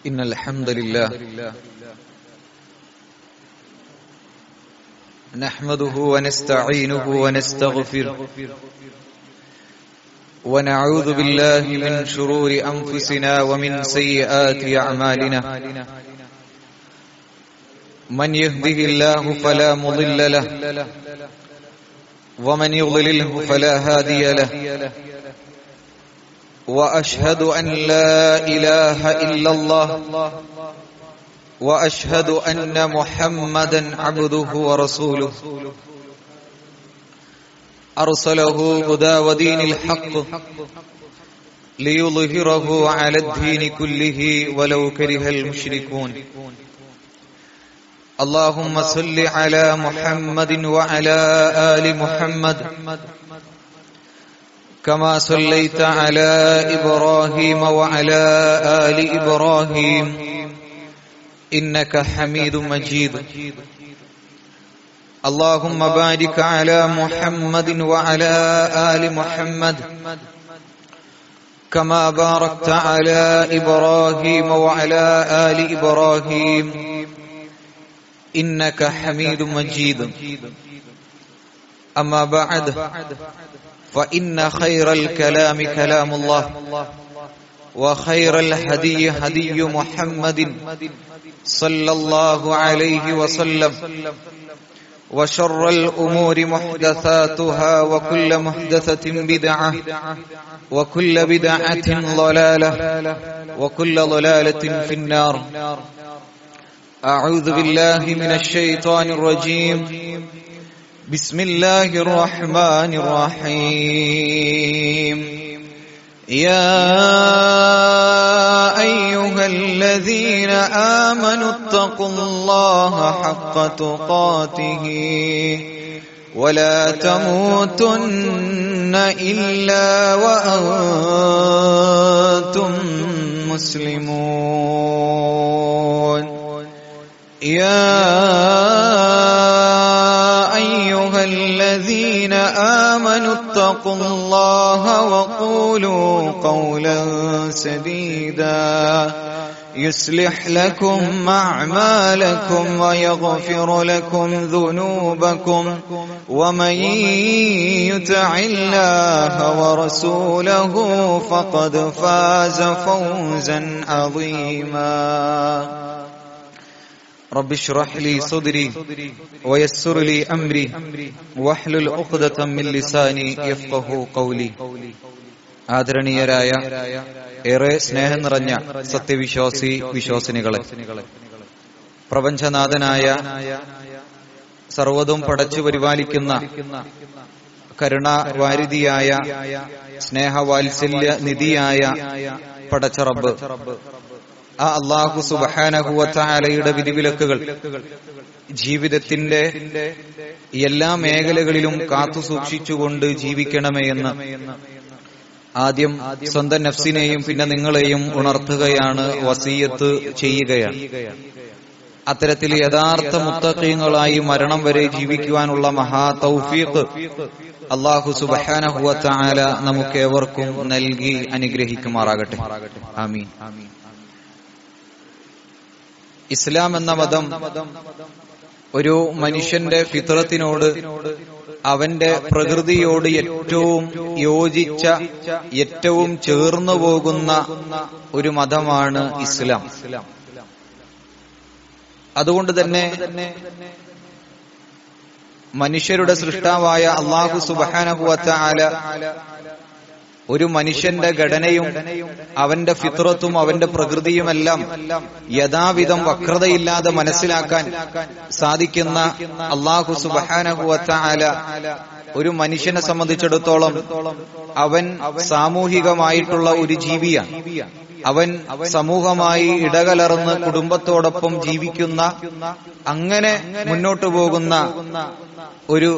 إن الحمد لله نحمده ونستعينه ونستغفره ونعوذ بالله من شرور أنفسنا ومن سيئات أعمالنا من يهده الله فلا مضل له ومن يضلله فلا هادي له وأشهد أن لا إله إلا الله وأشهد أن محمدا عبده ورسوله أرسله هدى ودين الحق ليظهره على الدين كله ولو كره المشركون اللهم صل على محمد وعلى آل محمد كما صليت على إبراهيم وعلى آل إبراهيم إنك حميد مجيد اللهم بارك على محمد وعلى آل محمد كما باركت على إبراهيم وعلى آل إبراهيم إنك حميد مجيد أما بعد فإن خير الكلام كلام الله وخير الهدي هدي محمد صلى الله عليه وسلم وشر الأمور محدثاتها وكل محدثة بدعة وكل بدعة ضلالة وكل ضلالة في النار أعوذ بالله من الشيطان الرجيم بسم الله الرحمن الرحيم يا أيها الذين آمنوا اتقوا الله حق تقاته ولا تموتن إلا وأنتم مسلمون يا أيها الذين آمنوا اتقوا الله وقولوا قولا سديدا يصلح لكم أعمالكم ويغفر لكم ذنوبكم ومن يطع الله ورسوله فقد فاز فوزا عظيما رب اشرح لي صدري ويسر لي أمري واحلل عقدة من لساني يفقهوا قولي. ആദരണീയരായ ഏറെ സ്നേഹം നിറഞ്ഞ സത്യവിശ്വാസി വിശ്വാസിനികളെ, പ്രപഞ്ചനാഥനായ സർവ്വതും പടച്ചു പരിപാലിക്കുന്ന കരുണാവാരിധിയായ സ്നേഹവാത്സല്യ നിധിയായ പടച്ച റബ്ബ്, ആ അല്ലാഹു സുബ്ഹാനഹു വ തആലയുടെ വിധിവിലക്കുകൾ ജീവിതത്തിന്റെ എല്ലാ മേഖലകളിലും കാത്തു സൂക്ഷിച്ചുകൊണ്ട് ജീവിക്കണമേ എന്ന് ആദ്യം സ്വന്തം നഫ്സിനെയും പിന്നെ നിങ്ങളെയും ഉണർത്തുകയാണ്, വസിയത്ത് ചെയ്യുകയാണ്. അത്തരത്തിൽ യഥാർത്ഥ മുത്തഖീങ്ങളായി മരണം വരെ ജീവിക്കുവാനുള്ള മഹാ തൗഫീഖ് അല്ലാഹു സുബ്ഹാനഹു വ തആല നമുക്കേവർക്കും നൽകി അനുഗ്രഹിക്കുമാറാകട്ടെ. ആമീൻ. ഇസ്ലാം എന്ന മതം ഒരു മനുഷ്യന്റെ ഫിത്രത്തിനോട്, അവന്റെ പ്രകൃതിയോട് ഏറ്റവും യോജിച്ച, ഏറ്റവും ചേർന്നു പോകുന്ന ഒരു മതമാണ് ഇസ്ലാം. അതുകൊണ്ട് തന്നെ മനുഷ്യരുടെ സൃഷ്ടാവായ അല്ലാഹു സുബ്ഹാനഹു വ തആല ഒരു മനുഷ്യന്റെ ഘടനയും അവന്റെ ഫിത്രത്തും അവന്റെ പ്രകൃതിയുമെല്ലാം യഥാവിധം വക്രതയില്ലാതെ മനസ്സിലാക്കാൻ സാധിക്കുന്ന അല്ലാഹു സുബ്ഹാനഹു വ തആല ഒരു മനുഷ്യനെ സംബന്ധിച്ചിടത്തോളം അവൻ സാമൂഹികമായിട്ടുള്ള ഒരു ജീവിയാണ്. അവൻ സമൂഹമായി ഇടകലർന്ന് കുടുംബത്തോടൊപ്പം ജീവിക്കുന്ന, അങ്ങനെ മുന്നോട്ടു പോകുന്ന ഒരു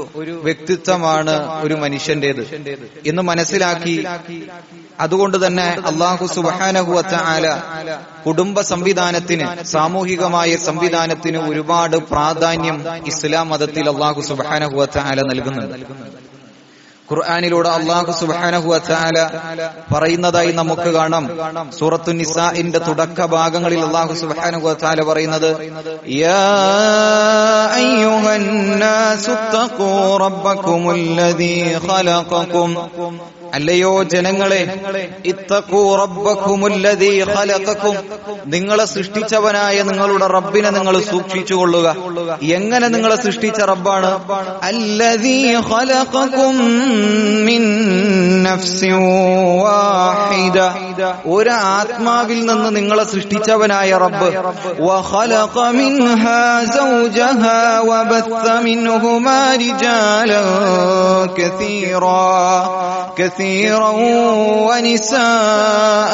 വ്യക്തിത്വമാണ് ഒരു മനുഷ്യന്റേത് എന്ന് മനസ്സിലാക്കി, അതുകൊണ്ട് തന്നെ അല്ലാഹു സുബ്ഹാനഹു വ തആല കുടുംബ സംവിധാനത്തിന്, സാമൂഹികമായ സംവിധാനത്തിന് ഒരുപാട് പ്രാധാന്യം ഇസ്ലാം മതത്തിൽ അല്ലാഹു സുബ്ഹാനഹു വ തആല നൽകുന്നുണ്ട്. ഖുർആനിലൂടെ അല്ലാഹു സുബ്ഹാനഹു വ തആല പറയുന്നതായി നമുക്ക് കാണാം. സൂറത്തു നിസാഇന്റെ തുടക്ക ഭാഗങ്ങളിൽ അല്ലാഹു സുബ്ഹാനഹു വ തആല പറയുന്നത് യാ അയ്യുഹന്നാസു തഖൂ റബ്ബകുമുല്ലദീ ഖലഖകും, അല്ലയോ ജനങ്ങളെ, ഇത്തഖൂ റബ്ബകുമുല്ലദീ ഖലഖകും, നിങ്ങളെ സൃഷ്ടിച്ചവനായ നിങ്ങളുടെ റബ്ബിനെ നിങ്ങൾ സൂക്ഷിച്ചുകൊള്ളുക. എങ്ങനെ നിങ്ങളെ സൃഷ്ടിച്ച റബ്ബാണ്? അല്ലദീ ഖലഖകും മിൻ നഫ്സിൻ വാഹിദ, ഒരു ആത്മാവിൽ നിന്ന് നിങ്ങളെ സൃഷ്ടിച്ചവനായ റബ്ബ്. വഖലഖ മിൻഹാ സൗജഹാ വബത്ത മിൻഹുമാ റിജാലൻ കസീറൻ വനിസാഅ,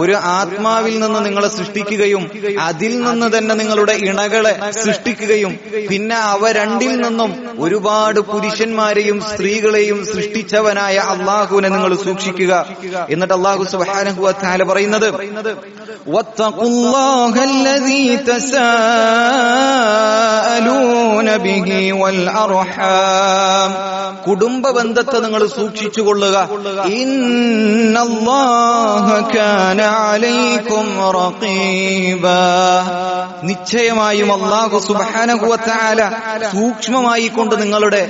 ഒരു ആത്മാവിൽ നിന്ന് നിങ്ങളെ സൃഷ്ടിക്കുകയും അതിൽ നിന്ന് തന്നെ നിങ്ങളുടെ ഇണകളെ സൃഷ്ടിക്കുകയും പിന്നെ അവ രണ്ടിൽ നിന്നും ഒരുപാട് പുരുഷന്മാരെയും സ്ത്രീകളെയും സൃഷ്ടിച്ചവനായ അല്ലാഹുവിനെ നിങ്ങൾ സൂക്ഷിക്കുക. എന്നിട്ട് അല്ലാഹു സുബ്ഹാനഹു വ തആല പറയുന്നത് വത്തഖുല്ലാഹല്ലദീ തസാഅലൂന ബിഹി വൽ അർഹാം, കുടുംബ ബന്ധത്തെ നിങ്ങൾ സൂക്ഷിച്ചുകൊള്ളുക. ഇന്നല്ലാഹ കാന അലൈക്കും റഖീബാ, നിശ്ചയമായും അല്ലാഹു സുബ്ഹാനഹു വ തആല സൂക്ഷ്മമായി കൊണ്ട് നിങ്ങളുടെ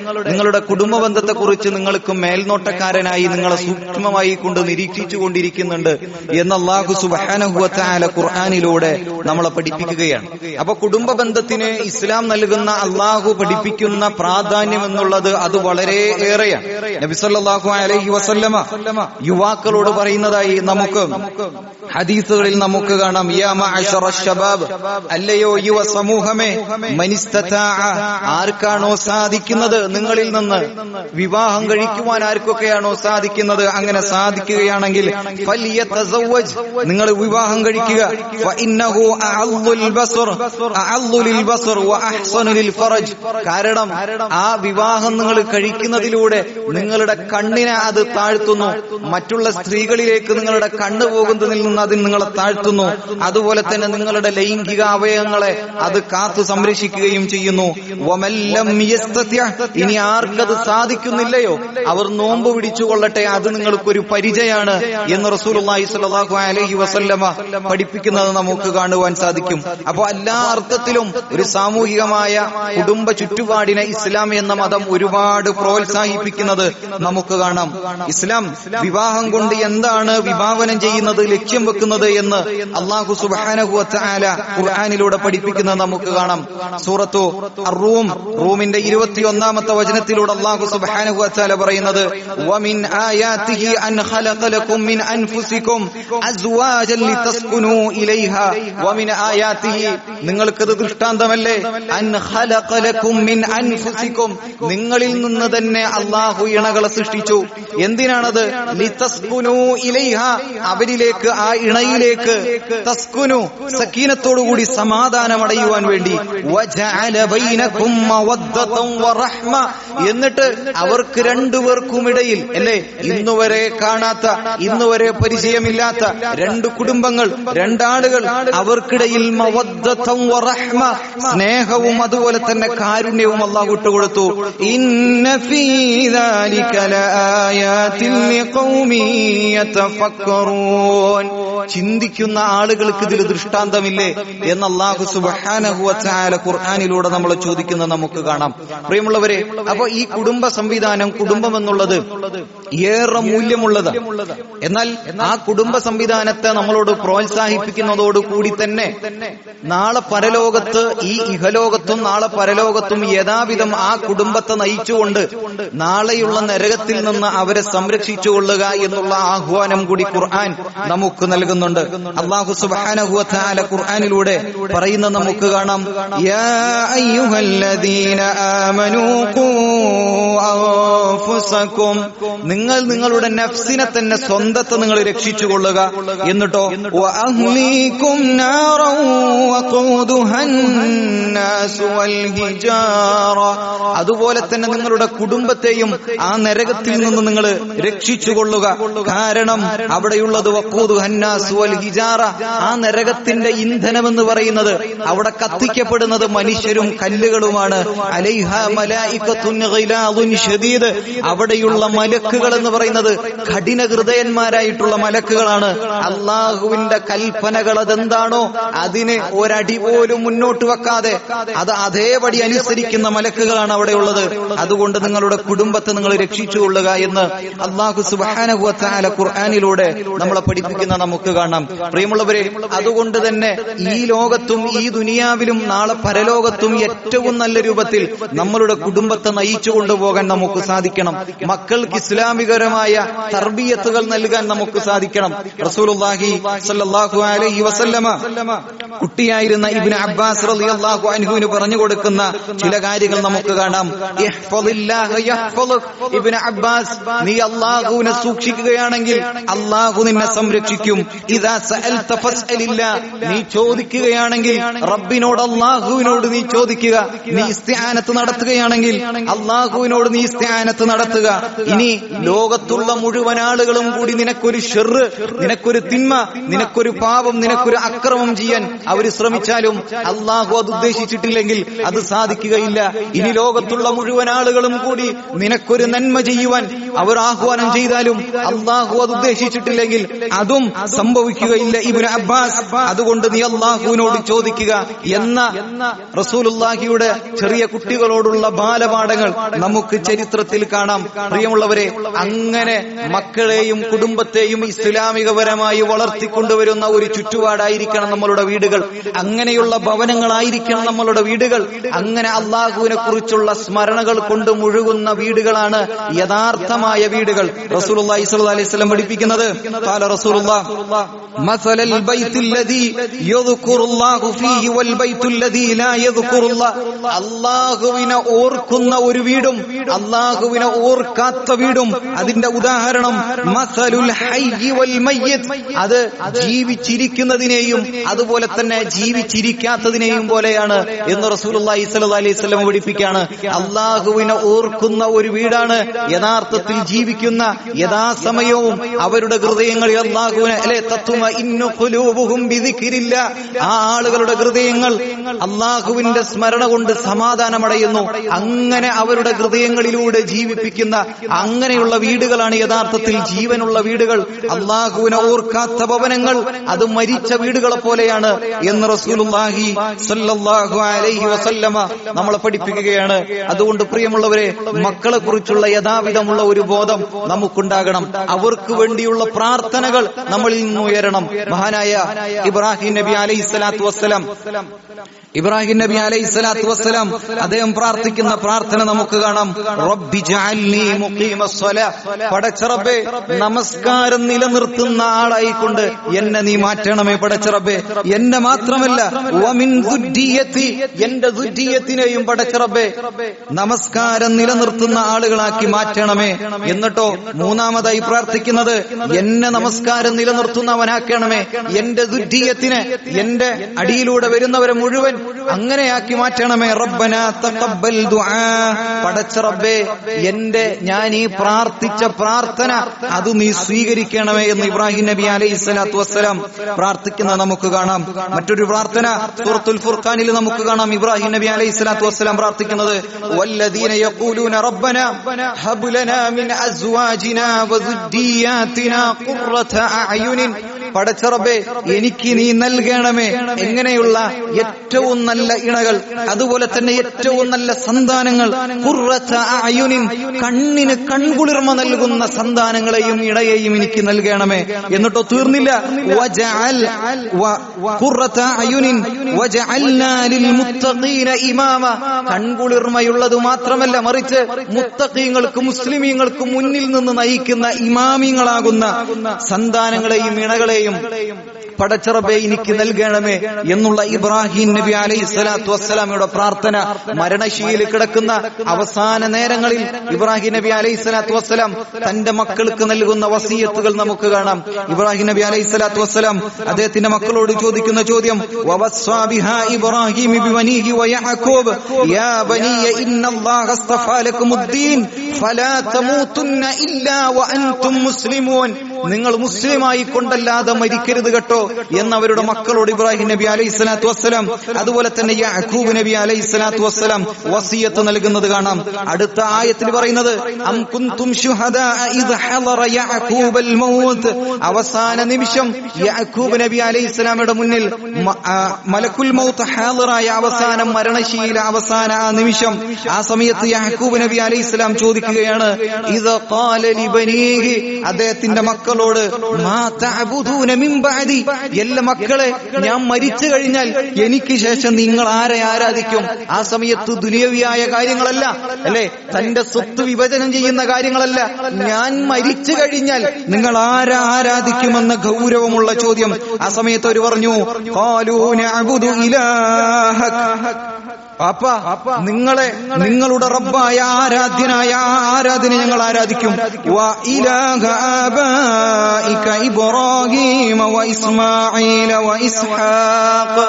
കുടുംബ ബന്ധത്തെ കുറിച്ച് നിങ്ങൾക്ക് മേൽനോട്ടക്കാരനായി നിങ്ങളെ സൂക്ഷ്മമായി കൊണ്ട് നിരീക്ഷിച്ചു കൊണ്ടിരിക്കുന്നുണ്ട് എന്ന് അല്ലാഹു സുബ്ഹാനഹു വ തആല ഖുർആനിലൂടെ നമ്മളെ പഠിപ്പിക്കുകയാണ്. അപ്പൊ കുടുംബ ബന്ധത്തിന് ഇസ്ലാം നൽകുന്ന അല്ലാഹു പഠിപ്പിക്കുന്ന പ്രാധാന്യം എന്നുള്ളത് അത് വളരെ ഏറെയാണ്. നബി സല്ലല്ലാഹു അലൈഹി വസല്ലമ യുവാക്കളോട് പറയുന്നതായി നമുക്ക് ഹദീസുകളിൽ നമുക്ക് കാണാം. യാ മഅശറ ശബാബ്, അല്ലയോ യുവ സമൂഹമേ, മനിസ്തതാഅ, ആർക്കാണോ സാധിക്കുന്നത് നിങ്ങളിൽ നിന്ന് വിവാഹം കഴിക്കുവാൻ ആർക്കൊക്കെയാണോ സാധിക്കുന്നത്, അങ്ങനെ സാധിക്കുകയാണെങ്കിൽ ഫൽയതസവ്വജ്, നിങ്ങൾ വിവാഹം കഴിക്കുക. ഫഇന്നഹു അഅല്ലു ലിൽ ബസർ വഅഹ്സനു ലിൽ ഫറജ്, കാരണം ആ വിവാഹം നിങ്ങൾ കഴിക്കുന്നതിലൂടെ നിങ്ങളുടെ കണ്ണിനെ അത് താഴ്ത്തുന്നു, മറ്റുള്ള സ്ത്രീകളിലേക്ക് നിങ്ങളുടെ കണ്ണ് പോകുന്നതിൽ നിന്ന് അതിൽ നിങ്ങളെ താഴ്ത്തുന്നു. അതുപോലെ തന്നെ നിങ്ങളുടെ ലൈംഗിക അവയവങ്ങളെ അത് കാത്തു സംരക്ഷിക്കുകയും ചെയ്യുന്നു. വമല്ലം യസ്തതി, ഇനി ആർക്കത് സാധിക്കുന്നില്ലയോ അവർ നോമ്പ് പിടിച്ചുകൊള്ളട്ടെ, അത് നിങ്ങൾക്കൊരു പരിചയമാണ് എന്ന് റസൂലുള്ളാഹി സ്വല്ലല്ലാഹു അലൈഹി വസല്ലമ പഠിപ്പിക്കുന്നത് നമുക്ക് കാണുവാൻ സാധിക്കും. അപ്പോൾ എല്ലാ അർത്ഥത്തിലും ഒരു സാമൂഹികമായ കുടുംബ ചുറ്റുപാടിനെ ഇസ്ലാം എന്ന മതം ഒരുപാട് പ്രോത്സാഹിപ്പിക്കുന്നത് നമുക്ക് കാണാം. ഇസ്ലാം വിവാഹം കൊണ്ട് എന്താണ് വിഭാവനം ചെയ്യുന്നത്, ലക്ഷ്യം വെക്കുന്നത് എന്ന് അല്ലാഹു സുബ്ഹാനഹു വ തആല ഖുർആനിലൂടെ പഠിപ്പിക്കുന്നത് നമുക്ക് കാണാം. സൂറത്തു അർ-റൂം റൂമിന്റെ 21ാമത്തെ വചനത്തിലൂടെ അല്ലാഹു സുബ്ഹാനഹു വ തആല പറയുന്നത് വമിൻ ആയാതിഹി അൻ ഖലഖ ലക്കും മിൻ അൻഫുസികും അസ്വാജൻ ലിതസ്കുനൂ ഇലൈഹാ, വമിൻ ആയാതിഹി, നിങ്ങൾക്കത് ദൃഷ്ടാന്തമല്ലേ, അൻ ഖലഖ ലക്കും മിൻ അൻഫുസികും, നിങ്ങളിൽ നിന്ന് തന്നെ അല്ലാഹു ഇണകളെ സൃഷ്ടിച്ചു. എന്തിനാണത്? ലിതസ്കുനൂ ഇലൈഹാ, അവരിലേക്ക്, ആ ഇണയിലേക്ക്, തസ്കുനു, സക്കീനത്തോടുകൂടി സമാധാനം അടയുവാൻ വേണ്ടി. വജഅല ബൈനകും മവദ്ദതൻ വറഹ്മ, എന്നിട്ട് അവർക്ക് രണ്ടുപേർക്കുമിടയിൽ, അല്ലേ, ഇന്നുവരെ കാണാത്ത, ഇന്നുവരെ പരിചയമില്ലാത്ത രണ്ട് കുടുംബങ്ങൾ, രണ്ടാളുകൾ, അവർക്കിടയിൽ മവദ്ദതൻ വറഹ്മ, സ്നേഹവും അതുപോലെ തന്നെ കാരുണ്യവും അല്ലാഹു ഇട്ടുകൊടുത്തു. ഇന്ന ഫീ ദാലിക ലആയാതിൻ ലിഖൗമി യതഫക്കറൂൻ, ചിന്തിക്കുന്ന ആളുകൾക്ക് ഇതിൽ ദൃഷ്ടാന്തമില്ലേ എന്ന് അല്ലാഹു സുബ്ഹാനഹു വ തആല ഖുർആനിലൂടെ നമ്മൾ ചോദിക്കുന്നത് നമുക്ക് കാണാം. പ്രിയമുള്ളവരെ, അപ്പൊ ഈ കുടുംബ സംവിധാനം, കുടുംബം എന്നുള്ളത് ഏറെ മൂല്യമുള്ളതാണ്. എന്നാൽ ആ കുടുംബ സംവിധാനത്തെ നമ്മളോട് പ്രോത്സാഹിപ്പിക്കുന്നതോടുകൂടി തന്നെ നാളെ പരലോകത്ത്, ഈ ഇഹലോകത്തും നാളെ പരലോകത്തും യഥാവിധം ആ കുടുംബത്തെ നയിച്ചുകൊണ്ട് നാളെയുള്ള നരകത്തിൽ നിന്ന് അവരെ സംരക്ഷിച്ചുകൊള്ളുക എന്നുള്ള ആഹ്വാനം കൂടി ഖുർആൻ നമുക്ക് നൽകുന്നുണ്ട്. അല്ലാഹു സുബ്ഹാനഹു വ തആല ഖുർആനിലൂടെ പറയുന്നത് നമുക്ക് കാണാം. യാ അയ്യുഹല്ലദീന ആമനൂ ഖൂ അൻഫുസകും, നിങ്ങൾ നിങ്ങളുടെ നഫ്സിനെ തന്നെ, സ്വന്തത്തെ നിങ്ങൾ രക്ഷിച്ചുകൊള്ളുക. എന്നിട്ടോ വഅഹ്ലീകും നാറൻ വഖൂദുഹൻ നാസു വൽ ഹിജാറ, അതുപോലെ തന്നെ നിങ്ങളുടെ കുടുംബത്തെയും ആ നരകത്തിൽ നിന്ന് നിങ്ങൾ രക്ഷിച്ചുകൊള്ളുക. കാരണം അവിടെയുള്ളത് വഖൂദുഹൻ നാസു വൽ ഹിജാറ, ആ നരകത്തിന്റെ ഇന്ധനമെന്ന് പറയുന്നത്, അവിടെ കത്തിക്കപ്പെടുന്നത് മനുഷ്യരും കല്ലുകളുമാണ്. അലൈഹാ മലായികത്തുൻ ഗിലാദുൻ ഷദീദ്. അവിടെയുള്ള മലക്കുകൾ എന്ന് പറയുന്നത് കഠിന ഹൃദയന്മാരായിട്ടുള്ള മലക്കുകളാണ്. അള്ളാഹുവിന്റെ കൽപ്പനകൾ അതെന്താണോ അതിന് ഒരടി പോലും മുന്നോട്ട് വെക്കാതെ അത് അതേപടി അനുസരിക്കുന്ന മലക്കുകളാണ് അവിടെയുള്ളത്. അതുകൊണ്ട് നിങ്ങളുടെ കുടുംബത്തെ നിങ്ങൾ രക്ഷിച്ചുകൊള്ളുക എന്ന് അല്ലാഹു സുബ്ഹാനഹു വ തആല ഖുർആനിലൂടെ നമ്മളെ പഠിപ്പിക്കുന്ന നമുക്ക് കാണാം. പ്രിയമുള്ളവരെ, അതുകൊണ്ട് തന്നെ ഈ ലോകത്തും ഈ ദുനിയാവിലും നാളെ പരലോകത്തും ഏറ്റവും നല്ല രൂപത്തിൽ നമ്മളുടെ കുടുംബത്തെ നയിച്ചു കൊണ്ടുപോകാൻ നമുക്ക് സാധിക്കണം. മക്കൾക്ക് ഇസ്ലാമികരമായ തർബിയത്തുകൾ നൽകാൻ നമുക്ക് സാധിക്കണം. റസൂലുള്ളാഹി സ്വല്ലല്ലാഹു അലൈഹി വസല്ലമ കുട്ടിയായിരുന്ന ഇബ്നു അബ്ബാസ് റളിയല്ലാഹു അൻഹുവിന് പറഞ്ഞു കൊടുക്കുന്ന ചില കാര്യങ്ങൾ നമുക്ക് കാണാം. ഇഹ്ഫളില്ലാഹ യഹ്ഫളുക്. ഇബ്നു അബ്ബാസ്, നീ അല്ലാഹുവിനെ സൂക്ഷിക്കുകയാണെങ്കിൽ അല്ലാഹു നിന്നെ സംരക്ഷിക്കും. ഇദാ സഅൽത ഫസ്അലില്ലാ. നീ ചോദിക്കുകയാണെങ്കിൽ റബ്ബിനോട്, അല്ലാഹുവിനോട് നീ ചോദിക്കുക. നീ ഇസ്തിആനത്ത് നടത്തുകയാണെങ്കിൽ അല്ലാഹുവിനോട് നീ ഇസ്തിആനത്ത് നടത്തുക. ഇനി ലോകത്തുള്ള മുഴുവൻ ആളുകളും കൂടി നിനക്കൊരു ഷർറ്, നിനക്കൊരു തിന്മ, നിനക്കൊരു പാപം, നിനക്കൊരു അക്രമം ചെയ്യാൻ അവർ ശ്രമിച്ചാലും അല്ലാഹു അത് ഉദ്ദേശിച്ചിട്ടില്ലെങ്കിൽ അത് സാധിക്കുകയില്ല. ഇനി ലോകത്തുള്ള മുഴുവൻ ആളുകളും കൂടി നിനക്കൊരു നന്മ ചെയ്യുവാൻ അവർ ആഹ്വാനം ചെയ്താലും അല്ലാഹു അത് ഉദ്ദേശിച്ചിട്ടില്ലെങ്കിൽ അതും സംഭവിക്കുകയില്ല ഇബ്നു അബ്ബാസ്. അതുകൊണ്ട് നീ അല്ലാഹുവിനോട് ചോദിക്കുക എന്ന റസൂലുള്ളാഹിയുടെ ചെറിയ കുട്ടികളോടുള്ള ബാലപാഠങ്ങൾ നമുക്ക് ചരിത്രത്തിൽ കാണാം. പ്രിയമുള്ളവരെ, അങ്ങനെ മക്കളെയും കുടുംബത്തെയും ഇസ്ലാമികപരമായി വളർത്തിക്കൊണ്ടുവരുന്ന ഒരു ചുറ്റുപാടായിരിക്കണം നമ്മളുടെ വീടുകൾ. അങ്ങനെയുള്ള ഭവനങ്ങളായിരിക്കണം നമ്മളുടെ വീടുകൾ. അങ്ങനെ അല്ലാഹുവിനെ കുറിച്ചുള്ള സ്മരണകൾ കൊണ്ട് മുഴുകുന്ന വീടുകളാണ് യഥാർത്ഥമായ വീടുകൾ. റസൂലുള്ളാഹി സ്വല്ലല്ലാഹു അലൈഹി വസല്ലം പഠിപ്പിക്കുന്നത്, ഖാല റസൂലുള്ളാഹ് മസലൽ ബൈത്തുല്ലദീ യദ്കുറുല്ലാഹു ഫീഹി വൽ ബൈത്തുല്ലദീ ലാ യദ്കുറുല്ലാഹ്. അല്ലാഹുവിനെ ഓർക്കുന്ന ഒരു വീടും അല്ലാഹുവിനെ ഓർക്കാത്ത വീടും അതിന്റെ ഉദാഹരണം മസലുൽ ഹയ്യി വൽ മയ്യിത്ത്. അത് ജീവിച്ചിരിക്കുന്നതിനെയും അതുപോലെ തന്നെ ജീവിച്ചിരിക്കാത്തതിനെയും പോലെയാണ് എന്ന് റസൂലുള്ളാഹി സ്വല്ലല്ലാഹു അലൈഹി വസല്ലം പഠിപ്പിക്കുകയാണ്. അല്ലാഹുവിനെ ഓർക്കുന്ന ഒരു വീടാണ് യഥാർത്ഥത്തിൽ ജീവിക്കുന്ന, യഥാസമയവും അവരുടെ ഹൃദയങ്ങളിൽ അല്ലാഹുവിനെ തത്വമഇന്നു ഖുലൂബുഹും ബിദിക്രില്ലാ. ആ ആളുകളുടെ ഹൃദയങ്ങൾ അല്ലാഹുവിന്റെ സ്മരണ കൊണ്ട് സമാധാനമടയുന്നു. അങ്ങനെ അവരുടെ ഹൃദയങ്ങളിലൂടെ ജീവിപ്പിക്കുന്ന അങ്ങനെയുള്ള വീടുകളാണ് യഥാർത്ഥത്തിൽ ജീവനുള്ള വീടുകൾ. അല്ലാഹുവിനെ ഓർക്കാത്ത ഭവനങ്ങൾ അത് മരിച്ച വീടുകളെ പോലെയാണ് എന്ന് റസൂലുള്ളാഹി സ്വല്ലല്ലാഹു അലൈഹി വസല്ലമ നമ്മളെ പഠിപ്പിക്കുകയാണ്. അതുകൊണ്ട് പ്രിയമുള്ളവരെ, മക്കളെ കുറിച്ചുള്ള യഥാവിധമുള്ള ഒരു ബോധം നമുക്കുണ്ടാകണം. അവർക്ക് വേണ്ടിയുള്ള പ്രാർത്ഥനകൾ നമ്മളിൽ നിന്ന് ഉയരണം. മഹാനായ ഇബ്രാഹിം നബി അലൈഹിസ്സലാത്തു വസ്സലാം അദ്ദേഹം പ്രാർത്ഥിക്കുന്ന പ്രാർത്ഥന നമുക്ക് കാണാം. റബ്ബി ജഅൽനി മുഖീമസ്സലാ. പടച്ച റബ്ബേ, നമസ്കാരം നിലനിർത്തുന്ന ആളായിക്കൊണ്ട് എന്നെ നീ മാറ്റണമേ. പടച്ച റബ്ബേ, എന്നെ മാത്രമല്ല വമിൻ ദുർരിയതി, എന്റെ ദുർരിയത്തിനെയും പടച്ച റബ്ബേ നമസ്കാരം നിലനിർത്തുന്ന ആളുകളാക്കി മാറ്റണമേ. എന്നിട്ടോ മൂന്നാമതായി പ്രാർത്ഥിക്കുന്നത്, എന്നെ നമസ്കാരം നിലനിർത്തുന്നവനാക്കണമേ. എന്റെ ദുർരിയത്തിനെ, എന്റെ അടിയിലൂടെ വരുന്നവരെ മുഴുവൻ അങ്ങനെയാക്കി മാറ്റണമേ. റബ്ബനാ തഖബ്ബൽ ദുആ. പടച്ച റബ്ബേ, ഞാൻ ഈ പ്രാർത്ഥിച്ച പ്രാർത്ഥന അത് നീ സ്വീകരിക്കണമേ എന്ന് ഇബ്രാഹിം നബി അലൈഹിസ്സലാത്തു വസ്സലാം പ്രാർത്ഥിക്കുന്നത് നമുക്ക് കാണാം. മറ്റൊരു പ്രാർത്ഥന സൂറത്തുൽ ഫുർഖാനിൽ നമുക്ക് കാണാം. ഇബ്രാഹിം നബി അലൈഹിസ്സലാത്തു വസ്സലാം പ്രാർത്ഥിക്കുന്നത്, വല്ലദീന യഖൂലൂന റബ്ബനാ ഹബ് ലനാ മിൻ അസ്വാജിനാ വദുർരിയാതിനാ ഖുർറത അഅയുനിൻ. പടച്ച റബ്ബേ, എനിക്ക് നീ നൽകണമേ എങ്ങനെയുള്ള ഏറ്റവും നല്ല ഇണകൾ, അതുപോലെ തന്നെ ഏറ്റവും നല്ല സന്താനങ്ങൾ. ഖുർറത അഅയുനിൻ, കണ്ണിന് കൺകുളിർമ നൽകുന്ന സന്താനങ്ങളെയും ഇണയെയും എനിക്ക് നൽകണമേ. എന്നിട്ടോ തീർന്നില്ല, വജഅൽ ഖുർറത അഅയുനിൻ വജഅൽനാ ലിൽ മുത്തഖീന ഇമാമ. കൺകുളിർമയുള്ളത് മാത്രമല്ല, മറിച്ച് മുത്തഖീങ്ങൾക്ക്, മുസ്ലിമീങ്ങൾക്ക് മുന്നിൽ നിന്ന് നയിക്കുന്ന ഇമാമിങ്ങളാകുന്ന സന്താനങ്ങളെയും ഇണകളെയും പടച്ച റബ്ബേ എനിക്ക് നൽകണമേ എന്നുള്ള ഇബ്രാഹിം നബി അലൈഹിസ്സലാത്തു വസ്സലാമയുടെ പ്രാർത്ഥന മരണശീലിൽ കിടക്കുന്ന അവസാന നേരങ്ങളിൽ ഇബ്രാഹിം നബി അലൈഹിസ്സലാത്തു വസ്സലാം തന്റെ മക്കൾക്ക് നൽകുന്ന വസിയത്തുകൾ നമുക്ക് കാണാം. ഇബ്രാഹിം നബി അലൈഹിസ്സലാത്തു വസ്സലാം അദ്ദേഹത്തിന്റെ മക്കളോട് ചോദിക്കുന്ന ചോദ്യം, വവസ്സാ ബിഹാ ഇബ്രാഹിം ബിബനീഹി വയഅഖൂബ് യാ ബനിയ ഇന്നല്ലാഹ അസ്തഫാ ലക്കുമുദ്ദീൻ ഫലാ തമൂതുന്ന ഇല്ലാ വഅൻതും മുസ്ലിമൂൻ. നിങ്ങൾ മുസ്ലിമായി കൊണ്ടല്ലാതെ മരിക്കരുത് കേട്ടോ എന്നവരുടെ മക്കളോട് ഇബ്രാഹിം നബി അലൈഹി സ്വലാത്തു വസ്സലാം അതുപോലെ തന്നെ യാഖൂബ് നബി അലൈഹി സ്വലാത്തു വസ്സലാം വസിയത്ത് നൽകുന്നത് കാണാം. അടുത്ത ആയത്തിൽ പറയുന്നത് അം കുന്തും ശുഹദാ ഇദ് ഹളറ യഅഖൂബൽ മൗത്ത്, അവസാന നിമിഷം യാഖൂബ് നബി അലൈഹി സ്വലാമയുടെ മുന്നിൽ മലക്കുൽ മൗത്ത് ഹാളിറായ അവസാന മരണശീല അവസാന ആ നിമിഷം, ആ സമയത്ത് യാഖൂബ് നബി അലൈഹി സ്വലാം ചോദിക്കുകയാണ് ഇദ ഖാല ലിബനീഹി, അദ്ദേഹത്തിന്റെ മക്കളോട് മാ തഅബുദൂന മിൻ ബഅദി, എല്ലാ മക്കളെ ഞാൻ മരിച്ചു കഴിഞ്ഞാൽ എനിക്ക് ശേഷം നിങ്ങൾ ആരെ ആരാധിക്കും? ആ സമയത്ത് ദുനിയവിയായ കാര്യങ്ങളല്ല അല്ലെ, തന്റെ സ്വത്ത് വിഭജനം ചെയ്യുന്ന കാര്യങ്ങളല്ല, ഞാൻ മരിച്ചു കഴിഞ്ഞാൽ നിങ്ങൾ ആരെ ആരാധിക്കുമെന്ന ഗൗരവമുള്ള ചോദ്യം. ആ സമയത്ത് അവർ പറഞ്ഞു ഖാലൂ നഅബുദു ഇലാഹക, നിങ്ങളുടെ റബ്ബായ ആരാധ്യനായ ആരാധന ഞങ്ങൾ ആരാധിക്കും. വ ഇലാഹ ആബാഇക ഇബ്രാഹീമ വ ഇസ്മാഈല വ ഇസ്ഹാഖ്,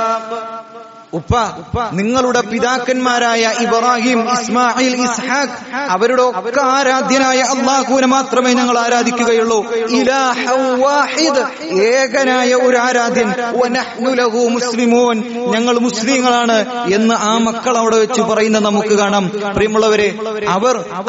നിങ്ങളുടെ പിതാക്കന്മാരായ ഇബ്രാഹിം, ഇസ്മായിൽ, ഇസ്ഹാഖ് അവരുടെ ഒക്കെ ആരാധ്യനായ അല്ലാഹുവിനെ മാത്രമേ ഞങ്ങൾ ആരാധിക്കുകയുള്ളൂ. ഇലാഹൻ വാഹിദ്, ഏകനായ ഒരു ആരാധ്യൻ. വനഹ്നു ലഹു മുസ്ലിമൂൻ, ഞങ്ങൾ മുസ്ലിങ്ങളാണ് എന്ന് ആ മക്കൾ അവിടെ വെച്ച് പറയുന്നത് നമുക്ക് കാണാം. പ്രിയമുള്ളവരെ,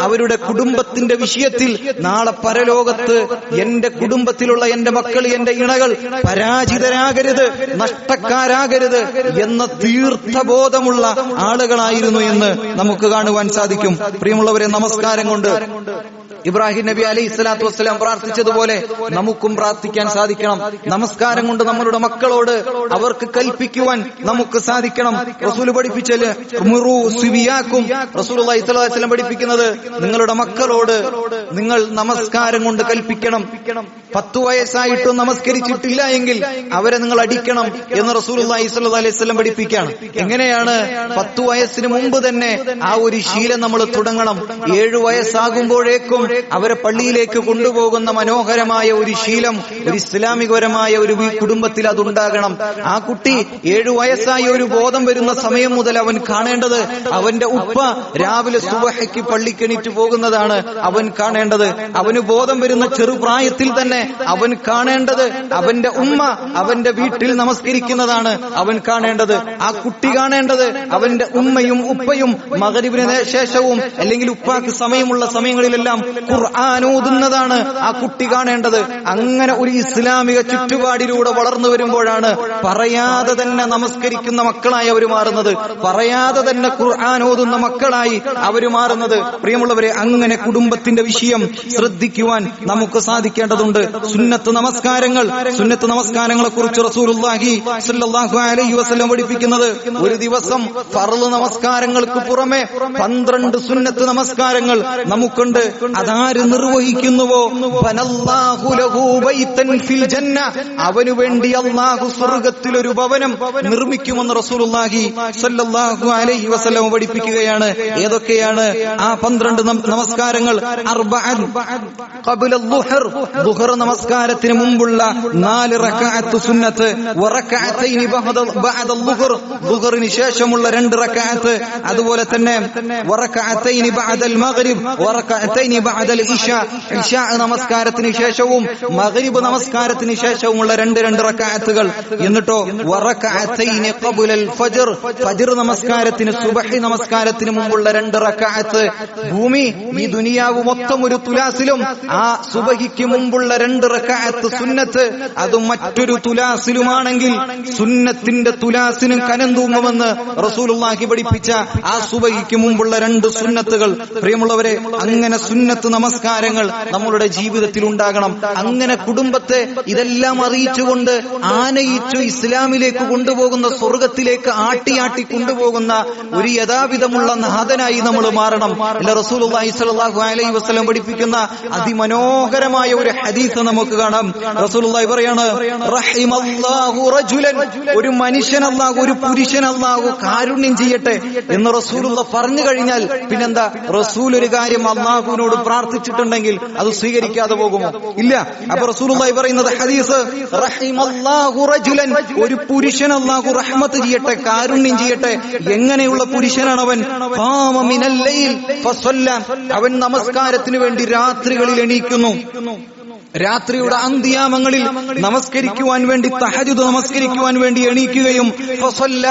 അവരുടെ കുടുംബത്തിന്റെ വിഷയത്തിൽ നാളെ പരലോകത്ത് എന്റെ കുടുംബത്തിലുള്ള എന്റെ മക്കൾ, എന്റെ ഇണകൾ പരാജിതരാകരുത്, നഷ്ടക്കാരാകരുത് എന്ന തീർത്ഥബോധമുള്ള ആളുകളായിരുന്നു എന്ന് നമുക്ക് കാണുവാൻ സാധിക്കും. പ്രിയമുള്ളവരെ, നമസ്കാരം കൊണ്ട് ഇബ്രാഹിം നബി അലൈഹി സ്വലാത്തു വസ്സലാം പ്രാർത്ഥിച്ചതുപോലെ നമുക്കും പ്രാർത്ഥിക്കാൻ സാധിക്കണം. നമസ്കാരം കൊണ്ട് നമ്മളുടെ മക്കളോട് അവർക്ക് കൽപ്പിക്കുവാൻ നമുക്ക് സാധിക്കണം. റസൂൽ പഠിപ്പിച്ചല് മുറു സുബിയാക്കും, റസൂലുള്ളാഹി സ്വല്ലല്ലാഹു അലൈഹി വസല്ലം പഠിപ്പിക്കുന്നത് നിങ്ങളുടെ മക്കളോട് നിങ്ങൾ നമസ്കാരം കൊണ്ട് കൽപ്പിക്കണം. 10 വയസ്സായിട്ടും നമസ്കരിച്ചിട്ടില്ല എങ്കിൽ അവരെ നിങ്ങൾ അടിക്കണം എന്ന് റസൂലുള്ളാഹി സ്വല്ലല്ലാഹു അലൈഹി വസല്ലം പഠിപ്പിക്കുകയാണ്. എങ്ങനെയാണ്? 10 വയസ്സിന് മുമ്പ് തന്നെ ആ ഒരു ശീലം നമ്മൾ തുടങ്ങണം. 7 വയസ്സാകുമ്പോഴേക്കും അവരെ പള്ളിയിലേക്ക് കൊണ്ടുപോകുന്ന മനോഹരമായ ഒരു ശീലം, ഒരു ഇസ്ലാമികപരമായ ഒരു കുടുംബത്തിൽ അതുണ്ടാകണം. ആ കുട്ടി 7 വയസ്സായ ഒരു ബോധം വരുന്ന സമയം മുതൽ അവൻ കാണേണ്ടത് അവന്റെ ഉപ്പ രാവിലെ സുബഹയ്ക്ക് പള്ളിക്കെണീറ്റ് പോകുന്നതാണ് അവൻ കാണേണ്ടത്. അവന് ബോധം വരുന്ന ചെറുപ്രായത്തിൽ തന്നെ അവൻ കാണേണ്ടത് അവന്റെ ഉമ്മ അവന്റെ വീട്ടിൽ നമസ്കരിക്കുന്നതാണ് അവൻ കാണേണ്ടത്. ആ കുട്ടി കാണേണ്ടത് അവന്റെ ഉമ്മയും ഉപ്പയും മഗ്‌രിബിന് ശേഷവും അല്ലെങ്കിൽ ഉപ്പാക്ക് സമയമുള്ള സമയങ്ങളിലെല്ലാം ഖുർആൻ ഓതുന്നതാണ് ആ കുട്ടി കാണേണ്ടത്. അങ്ങനെ ഒരു ഇസ്ലാമിക ചുറ്റുപാടിലൂടെ വളർന്നു വരുമ്പോഴാണ് പറയാതെ തന്നെ നമസ്കരിക്കുന്ന മക്കളായി അവർ മാറുന്നത്, പറയാതെ തന്നെ ഖുർആൻ ഓതുന്ന മക്കളായി അവർ മാറുന്നത്. പ്രിയമുള്ളവരെ, അങ്ങനെ കുടുംബത്തിന്റെ വിഷയം ശ്രദ്ധിക്കുവാൻ നമുക്ക് സാധിക്കേണ്ടതുണ്ട്. സുന്നത്ത് നമസ്കാരങ്ങളെ കുറിച്ച് റസൂലുള്ളാഹി സ്വല്ലല്ലാഹു അലൈഹി വസല്ലം പഠിപ്പിക്കുന്നത് ഒരു ദിവസം ഫർള് നമസ്കാരങ്ങൾക്ക് പുറമെ 12 സുന്നത്ത് നമസ്കാരങ്ങൾ നമുക്കുണ്ട്. അതാര് നിർവഹിക്കുന്നുവോ ബനല്ലാഹു ലഹു ബൈതൻ ഫിൽ ജന്ന, അവനു വേണ്ടി അല്ലാഹു സ്വർഗ്ഗത്തിൽ ഒരു ഭവനം നിർമ്മിക്കുമെന്ന് റസൂലുള്ളാഹി സ്വല്ലല്ലാഹു അലൈഹി വസല്ലം പഠിപ്പിക്കുകയാണ്. ഏതൊക്കെയാണ് ആ 12 നമസ്കാരങ്ങൾ? അർബഅൻ ഖബ്ല ദുഹർ, നമസ്കാരത്തിന് മുമ്പുള്ള 4 റക്അത്ത് സുന്നത്ത്, വറക്അത്തൈനി ബഅദ ദുഹറിന് ശേഷമുള്ള 2 റക്അത്ത്, അതുപോലെ തന്നെ വറക്അത്തൈനി ബഅദൽ മഗ്രിബ് വറക്അത്തൈനി ബഅദൽ ഇശാ, ഇശാ നമസ്കാരത്തിന് ശേഷവും മഗ്രിബ് നമസ്കാരത്തിന് ശേഷവുമുള്ള 2 റക്അത്തുകൾ. എന്നിട്ടോ വറക്അത്തൈനി ഖബ്ലൽ ഫജ്ർ, ഫജ്ർ നമസ്കാരത്തിന് സുബ്ഹി നമസ്കാരത്തിന് മുമ്പുള്ള 2 റക്അത്ത്. ഭൂമി, ഈ ദുനിയാവ് മൊത്തം ഒരു തുലാസിലും ആ സുബ്ഹിക്ക് മുമ്പുള്ള 2 റക്അത്ത് സുന്നത്ത് അത് മറ്റൊരു തുലാസിലുമാണെങ്കിൽ സുന്നത്തിന്റെ തുലാസിനും കനം തൂങ്ങുമെന്ന് റസൂലുള്ളാഹി പഠിപ്പിച്ച ആ സുബ്ഹിക്ക് മുമ്പുള്ള 2 സുന്നത്തുകൾ. പ്രിയമുള്ളവരെ, അങ്ങനെ സുന്നത്ത് നമസ്കാരങ്ങൾ നമ്മളുടെ ജീവിതത്തിൽ ഉണ്ടാകണം. അങ്ങനെ കുടുംബത്തെ ഇതെല്ലാം അറിയിച്ചുകൊണ്ട് ആനയിച്ചു ഇസ്ലാമിലേക്ക് കൊണ്ടുപോകുന്ന, സ്വർഗത്തിലേക്ക് ആട്ടിയാട്ടി കൊണ്ടുപോകുന്ന ഒരു യഥാവിധമുള്ള നാഥനായി നമ്മൾ മാറണം. റസൂലുള്ളാഹി സ്വല്ലല്ലാഹു അലൈഹി വസല്ലം പഠിപ്പിക്കുന്ന അതിമനോഹരമായ ഒരു ഹദീസ് നമുക്ക് കാണാം. റസൂലുള്ളാഹി പറയാണ്, റഹിമല്ലാഹു റജുലൻ, ഒരു മനുഷ്യൻ അല്ലാഹു, ഒരു പുരുഷൻ അല്ലാഹു കാരുണ്യം ചെയ്യട്ടെ എന്ന് റസൂലുള്ള പറഞ്ഞു കഴിഞ്ഞാൽ പിന്നെന്താ? റസൂൽ ഒരു കാര്യം അല്ലാഹുവിനോട് പ്രാർത്ഥിച്ചിട്ടുണ്ടെങ്കിൽ അത് സ്വീകരിക്കാതെ പോകുമോ? ഇല്ല. അപ്പൊ റസൂലുള്ളാഹി പറയുന്നത് ഹദീസ്, റഹിമല്ലാഹു റജുലൻ, ഒരു പുരുഷൻ അല്ലാഹു റഹ്മത്ത് ചെയ്യട്ടെ, കാരുണ്യം ചെയ്യട്ടെ. എങ്ങനെയുള്ള പുരുഷനാണ് അവൻ? ഖാമ മിനൽ ലൈൽ ഫസല്ല, അവൻ നമസ്കാരത്തിന് വേണ്ടി രാത്രികളിൽ എണീക്കുന്നു. രാത്രിയുടെ അന്ത്യാമങ്ങളിൽ നമസ്കരിക്കുവാൻ വേണ്ടി തഹജ്ജുദ് നമസ്കരിക്കുവാൻ വേണ്ടി എണീക്കുകയും ഫസല്ല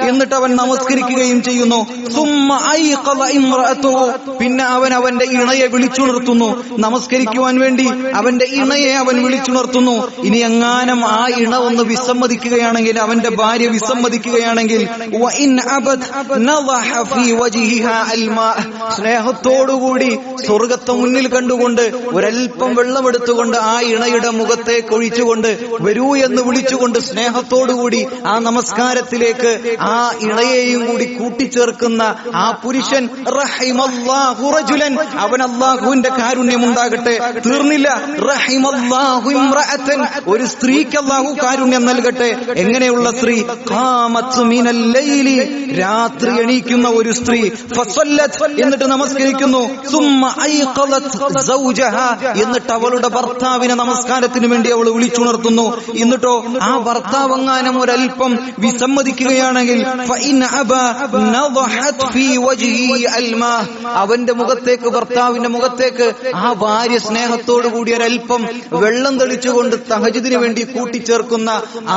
എന്നിട്ട് അവൻ നമസ്കരിക്കുകയും ചെയ്യുന്നു. സുമ്മ ഐഖള ഇംറഅതുഹു പിന്നെ അവൻ അവന്റെ ഇണയെ വിളിച്ചുണർത്തുന്നു. നമസ്കരിക്കുവാൻ വേണ്ടി അവന്റെ ഇണയെ അവൻ വിളിച്ചുണർത്തുന്നു. ഇനി എങ്ങാനും ആ ഇണ ഒന്ന് വിസമ്മതിക്കുകയാണെങ്കിൽ, അവന്റെ ഭാര്യ വിസമ്മതിക്കുകയാണെങ്കിൽ, വഇൻ അബദ് നളഹ ഫീ വജ്ഹിഹാ അൽമാ സ്നേഹത്തോടുകൂടി സ്വർഗ്ഗത്തെ മുന്നിൽ കണ്ടുകൊണ്ട് ഒരൽപ്പം വെള്ളമെടുത്തുകൊണ്ട് ആ ഇണയുടെ മുഖത്തേക്ക് ഒഴിച്ചുകൊണ്ട് വരൂ എന്ന് വിളിച്ചുകൊണ്ട് സ്നേഹത്തോടുകൂടി ആ നമസ്കാരത്തിലേക്ക് ആ ഇണയെയും കൂടി കൂട്ടിച്ചേർക്കുന്ന ആ പുരുഷൻ റഹിമല്ലാഹു റജുലൻ അവൻ അല്ലാഹുവിന്റെ കാരുണ്യമുണ്ടാകട്ടെ. തീർന്നില്ല, റഹിമല്ലാഹു ഇംറഅതൻ ഒരു സ്ത്രീക്ക് അല്ലാഹു കാരുണ്യം നൽകട്ടെ. എങ്ങനെയുള്ള സ്ത്രീ? ഖാമത്ത് മിനൽ ലൈലി രാത്രി എണീക്കുന്ന ഒരു സ്ത്രീ, ഫസല്ലത്ത് എന്നിട്ട് നമസ്കരിക്കുന്നു, സുമ്മ ഐഖളത് സൗജഹാ എന്നിട്ട് അവളുടെ ഭർത്താവിനെ നമസ്കാരത്തിന് വേണ്ടി അവൾ വിളിച്ചുണർത്തുന്നു. എന്നിട്ടോ ആ ഭർത്താവങ്ങാനും ഒരൽപ്പം വിസമ്മതിക്കുകയാണെങ്കിൽ അവന്റെ മുഖത്തേക്ക്, ഭർത്താവിന്റെ മുഖത്തേക്ക് ആ ഭാര്യ സ്നേഹത്തോടുകൂടി ഒരൽപ്പം വെള്ളം തെളിച്ചുകൊണ്ട് തഹജ്ജുദിന് വേണ്ടി കൂട്ടിച്ചേർക്കുന്ന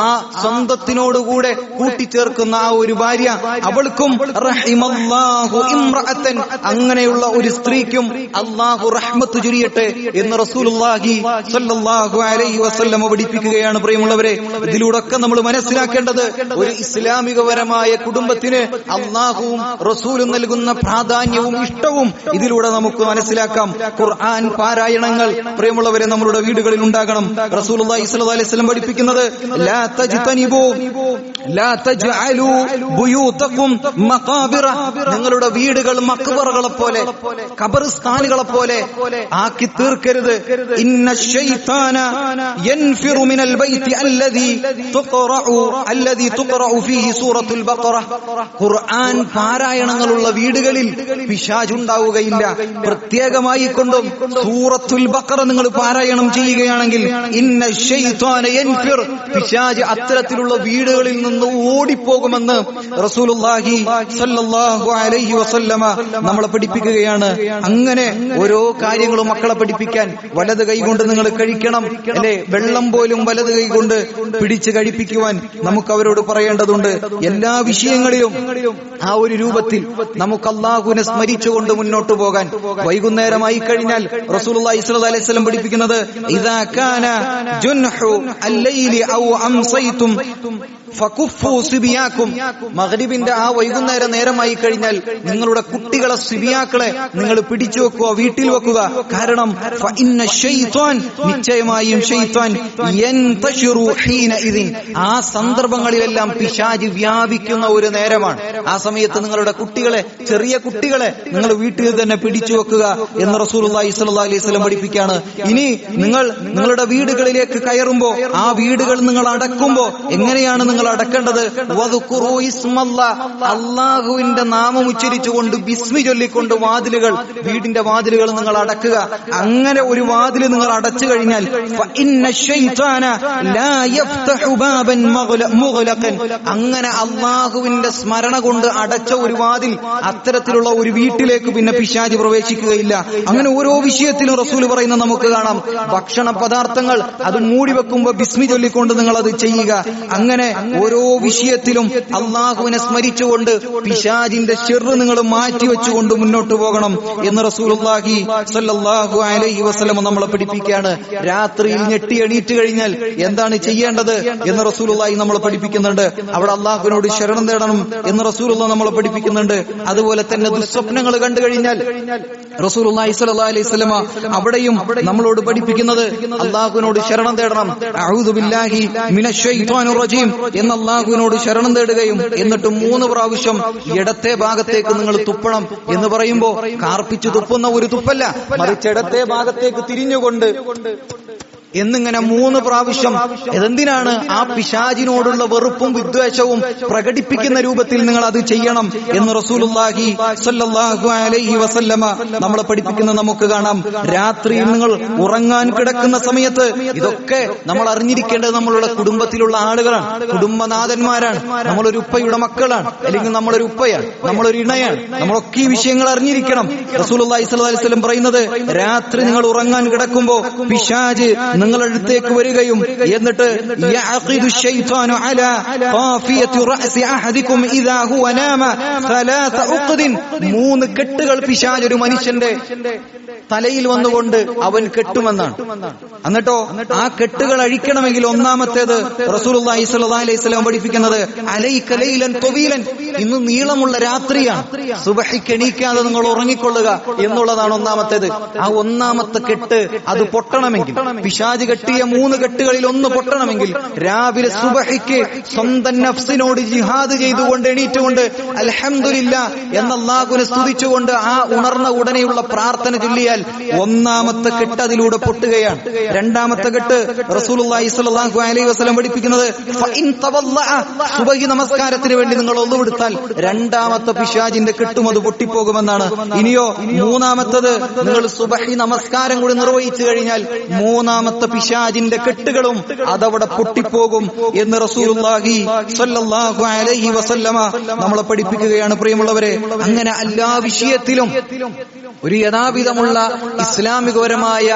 ആ സ്വന്തത്തിനോടുകൂടെ കൂട്ടിച്ചേർക്കുന്ന ആ ഒരു ഭാര്യ, അവൾക്കും റഹിമല്ലാഹു ഇംറഅതൻ അങ്ങനെയുള്ള ഒരു സ്ത്രീക്കും അല്ലാഹു റഹ്മത്ത് ചൊരിയട്ടെ എന്ന് റസൂലുള്ളാഹി സ്വല്ലല്ലാഹു അലൈഹി വസല്ലം പഠിപ്പിക്കുകയാണ്. പ്രിയമുള്ളവരെ, ഇതിലൂടെയൊക്കെ നമ്മൾ മനസ്സിലാക്കേണ്ടത് ഒരു ഇസ്ലാമികപരമായ കുടുംബത്തിന് അല്ലാഹുവും റസൂലും നൽകുന്ന പ്രാധാന്യവും ഇഷ്ടവും ഇതിലൂടെ നമുക്ക് മനസ്സിലാക്കാം. ഖുർആൻ പാരായണങ്ങൾ പ്രിയമുള്ളവരെ നമ്മളുടെ വീടുകളിൽ ഉണ്ടാകണം. റസൂലുള്ളാഹി സ്വല്ലല്ലാഹു അലൈഹി വസല്ലം പഠിപ്പിക്കുന്നത് ലാ തജ്തനിബു ലാ തജ്അലു ബുയൂതകും മഖാബിറ നിങ്ങളുടെ വീടുകൾ മഖ്ബറകളെ പോലെ, ഖബർസ്ഥാനുകളെ പോലെ ആക്കി തീർക്കരുത്. ഇന്ന ശൈത്താന യൻഫിറു മിനൽ ബൈതി അല്ലദീ തുഖറഉ ഫീഹി സൂറത്തുൽ ബഖറ ഖുർആൻ പാരായണങ്ങളുള്ള വീടുകളിൽ പിശാച് ഉണ്ടാവുകയില്ല. പ്രത്യേകമായി കൊണ്ടും സൂറത്തുൽ ബഖറ നിങ്ങൾ പാരായണം ചെയ്യുകയാണെങ്കിൽ ഇന്ന ശൈത്താന യൻഫിർ പിശാച് അത്തരത്തിലുള്ള വീടുകളിൽ നിന്ന് ഓടിപ്പോകുമെന്ന് റസൂലുള്ളാഹി സ്വല്ലല്ലാഹു അലൈഹി വസല്ലമ നമ്മളെ പഠിപ്പിക്കുകയാണ്. അങ്ങനെ ഓരോ കാര്യങ്ങളും മക്കളെ പഠിപ്പിക്കാൻ വലത് കൈകൊണ്ട് നിങ്ങൾ കഴിക്കണം അല്ലെ, വെള്ളം പോലും വലത് കൈകൊണ്ട് പിടിച്ച് കഴിപ്പിക്കുവാൻ നമുക്ക് അവരോട് പറയേണ്ടതുണ്ട്. എല്ലാ വിഷയങ്ങളിലും ആ ഒരു രൂപത്തിൽ നമുക്ക് അല്ലാഹുവിനെ സ്മരിച്ചുകൊണ്ട് മുന്നോട്ട് പോകാൻ. വൈകുന്നേരമായി കഴിഞ്ഞാൽ റസൂലുള്ളാഹി സ്വല്ലല്ലാഹു അലൈഹി വസല്ലം പഠിപ്പിക്കുന്നത് ഇദാ കാന ജുൻഹു അല്ലൈലി ഔ അംസൈതും ഫകുഫു സിബിയാക്കും മഗ്രിബിന്റെ ആ വൈകുന്നേര നേരമായി കഴിഞ്ഞാൽ നിങ്ങളുടെ കുട്ടികളെ, സിബിയാക്കളെ നിങ്ങൾ പിടിച്ചു വെക്കുക, വീട്ടിൽ വെക്കുക. കാരണം നിശ്ചയമായും ശൈത്താൻ യൻതശിറു ഹീനഇദിൻ ആ സന്ദർഭങ്ങളിലെല്ലാം പിശാച് വ്യാപിക്കുന്ന ഒരു നേരമാണ്. ആ സമയത്ത് നിങ്ങളുടെ കുട്ടികളെ, ചെറിയ കുട്ടികളെ നിങ്ങൾ വീട്ടിൽ തന്നെ പിടിച്ചു വെക്കുക എന്ന് റസൂലുള്ളാഹി സ്വല്ലല്ലാഹു അലൈഹി വസല്ലം പഠിപ്പിക്കുകയാണ്. ഇനി നിങ്ങൾ നിങ്ങളുടെ വീടുകളിലേക്ക് കയറുമ്പോ, ആ വീടുകൾ നിങ്ങൾ അടക്കുമ്പോ എങ്ങനെയാണ് നിങ്ങൾ അടക്കേണ്ടത്? വദ്കുറു ഇസ്മല്ലാഹ് അല്ലാഹുവിന്റെ നാമം ഉച്ചരിച്ചുകൊണ്ട് ബിസ്മി ചൊല്ലിക്കൊണ്ട് വാതിലുകൾ, വീടിന്റെ വാതിലുകൾ നിങ്ങൾ അടക്കുക. അങ്ങനെ ഒരു വാതിൽ നിങ്ങൾ അടച്ചു കഴിഞ്ഞാൽ അങ്ങനെ അല്ലാഹുവിന്റെ സ്മരണ കൊണ്ട് അടച്ച ഒരു വാതിൽ, അത്തരത്തിലുള്ള ഒരു വീട്ടിലേക്ക് പിന്നെ പിശാച് പ്രവേശിക്കുകയില്ല. അങ്ങനെ ഓരോ വിഷയത്തിലും റസൂൽ പറയുന്നത് നമുക്ക് കാണാം. ഭക്ഷണ പദാർത്ഥങ്ങൾ അത് മൂടി വെക്കുമ്പോ ബിസ്മി ചൊല്ലിക്കൊണ്ട് നിങ്ങൾ അത് ചെയ്യുക. അങ്ങനെ ഓരോ വിഷയത്തിലും അല്ലാഹുവിനെ സ്മരിച്ചുകൊണ്ട് പിശാചിന്റെ ശർറ് നിങ്ങൾ മാറ്റിവെച്ചുകൊണ്ട് മുന്നോട്ട് പോകണം എന്ന് റസൂലുള്ളാഹി സ്വല്ലല്ലാഹു അലൈഹി വസല്ലം നമ്മളെ പഠിപ്പിക്കുകയാണ്. രാത്രിയിൽ ഞെട്ടി എണീറ്റ് കഴിഞ്ഞാൽ എന്താണ് ചെയ്യേണ്ടത് എന്ന് റസൂലുള്ളാഹി നമ്മളെ പഠിപ്പിക്കുന്നുണ്ട്. അവിടെ അല്ലാഹുവിനോട് ശരണം തേടണം എന്ന് റസൂലുള്ളാഹി നമ്മളെ പഠിപ്പിക്കുന്നുണ്ട്. അതുപോലെ തന്നെ ദുസ്വപ്നങ്ങൾ കണ്ടു കഴിഞ്ഞാൽ റസൂലുള്ളാഹി സ്വല്ലല്ലാഹു അലൈഹി വസല്ലം അവിടെയും നമ്മളോട് പഠിപ്പിക്കുന്നത് അല്ലാഹുവിനോട് ശരണം തേടണം. അഊദു ബില്ലാഹി മിനശ് ശൈത്വാനിർ റജീം എന്ന അല്ലാഹുവിനോട് ശരണം തേടുകയും എന്നിട്ട് 3 പ്രാവശ്യം ഇടത്തെ ഭാഗത്തേക്ക് നിങ്ങൾ തുപ്പണം എന്ന് പറയുമ്പോ കാർപ്പിച്ചു തുപ്പുന്ന ഒരു തുപ്പല്ല, മറിച്ച് ഇടത്തെ ഭാഗത്തേക്ക് തിരിഞ്ഞുകൊണ്ട് എന്നിങ്ങനെ 3 പ്രാവശ്യം. ഇതെന്തിനാണ്? ആ പിശാചിനോടുള്ള വെറുപ്പും വിദ്വേഷവും പ്രകടിപ്പിക്കുന്ന രൂപത്തിൽ നിങ്ങൾ അത് ചെയ്യണം എന്ന് റസൂലുള്ളാഹി സ്വല്ലല്ലാഹു അലൈഹി വസല്ലമ നമ്മളെ പഠിപ്പിക്കുന്നത് നമുക്ക് കാണാം. രാത്രിയിൽ നിങ്ങൾ ഉറങ്ങാൻ കിടക്കുന്ന സമയത്ത് ഇതൊക്കെ നമ്മൾ അറിഞ്ഞിരിക്കേണ്ടത് നമ്മളുടെ കുടുംബത്തിലുള്ള ആളുകളാണ്, കുടുംബനാഥന്മാരാണ്, നമ്മളൊരു ഉപ്പയുടെ മക്കളാണ്, അല്ലെങ്കിൽ നമ്മളൊരു ഉപ്പയാണ്, നമ്മളൊരു ഇണയാണ്. നമ്മളൊക്കെ ഈ വിഷയങ്ങൾ അറിഞ്ഞിരിക്കണം. റസൂലുള്ളാഹി സ്വല്ലല്ലാഹു അലൈഹി വസല്ലം പറയുന്നത്, രാത്രി നിങ്ങൾ ഉറങ്ങാൻ കിടക്കുമ്പോ പിശാച് നിങ്ങളുടെ അടുത്തേക്ക് വരികയും എന്നിട്ട് യഅഖിദു ശൈത്വാനു അലാ ഖാഫിയത്തി റഅസി അഹദികും ഇദാ ഹുവ നാമ 3 ഉഖ്ദിൻ 3 കെട്ടുകൾ പിശാച് ഒരു മനുഷ്യന്റെ തലയിൽ വന്നുകൊണ്ട് അവൻ കെട്ടുമെന്നാണ്. എന്നിട്ടോ ആ കെട്ടുകൾ അഴിക്കണമെങ്കിൽ ഒന്നാമത്തേത് റസൂലുള്ളാഹി സ്വല്ലല്ലാഹു അലൈഹി വസല്ലം പഠിപ്പിക്കുന്നത് അലൈക ലൈലൻ തവീലൻ, ഇന്ന് നീളമുള്ള രാത്രിയാണ്, സുബ്ഹിക്ക് എണീക്കാതെ നിങ്ങൾ ഉറങ്ങിക്കൊള്ളുക എന്നുള്ളതാണ് ഒന്നാമത്തേത്. ആ ഒന്നാമത്തെ കെട്ട് അത് പൊട്ടണമെങ്കിൽ, പിശാച് കെട്ടിയ 3 കെട്ടുകളിൽ ഒന്ന് പൊട്ടണമെങ്കിൽ രാവിലെ സുബ്ഹിക്ക് സ്വന്തം നഫ്സിനോട് ജിഹാദ് ചെയ്തുകൊണ്ട് എണീറ്റുകൊണ്ട് അൽഹംദുലില്ലാ എന്ന അല്ലാഹുവിനെ സ്തുതിച്ചുകൊണ്ട് ആ ഉണർന്ന ഉടനെയുള്ള പ്രാർത്ഥന ചൊല്ലിയാൽ ഒന്നാമത്തെ കെട്ട് അതിലൂടെ പൊട്ടുകയാണ്. രണ്ടാമത്തെ കെട്ട് റസൂലുള്ളാഹി സ്വല്ലല്ലാഹു അലൈഹി വസല്ലം പഠിപ്പിക്കുന്നത് ഫഇൻ തവല്ലഅ, സുബ്ഹി നമസ്കാരത്തിന് വേണ്ടി നിങ്ങൾ ഒളുവെടുത്താൽ രണ്ടാമത്തെ പിശാചിന്റെ കെട്ടും അത് പൊട്ടിപ്പോകുമെന്നാണ്. ഇനിയോ മൂന്നാമത്തത്, നിങ്ങൾ സുബ്ഹി നമസ്കാരം കൂടി നിർവഹിച്ചു കഴിഞ്ഞാൽ മൂന്നാമത്തെ പിശാചിന്റെ കെട്ടുകളും അതവിടെ പൊട്ടിപ്പോകും എന്ന് റസൂലുള്ളാഹി സ്വല്ലല്ലാഹു അലൈഹി വസല്ലമ നമ്മളെ പഠിപ്പിക്കുകയാണ്. പ്രിയമുള്ളവരെ, അങ്ങനെ എല്ലാ വിഷയത്തിലും ഒരു യഥാവിധമുള്ള ഇസ്ലാമികപരമായ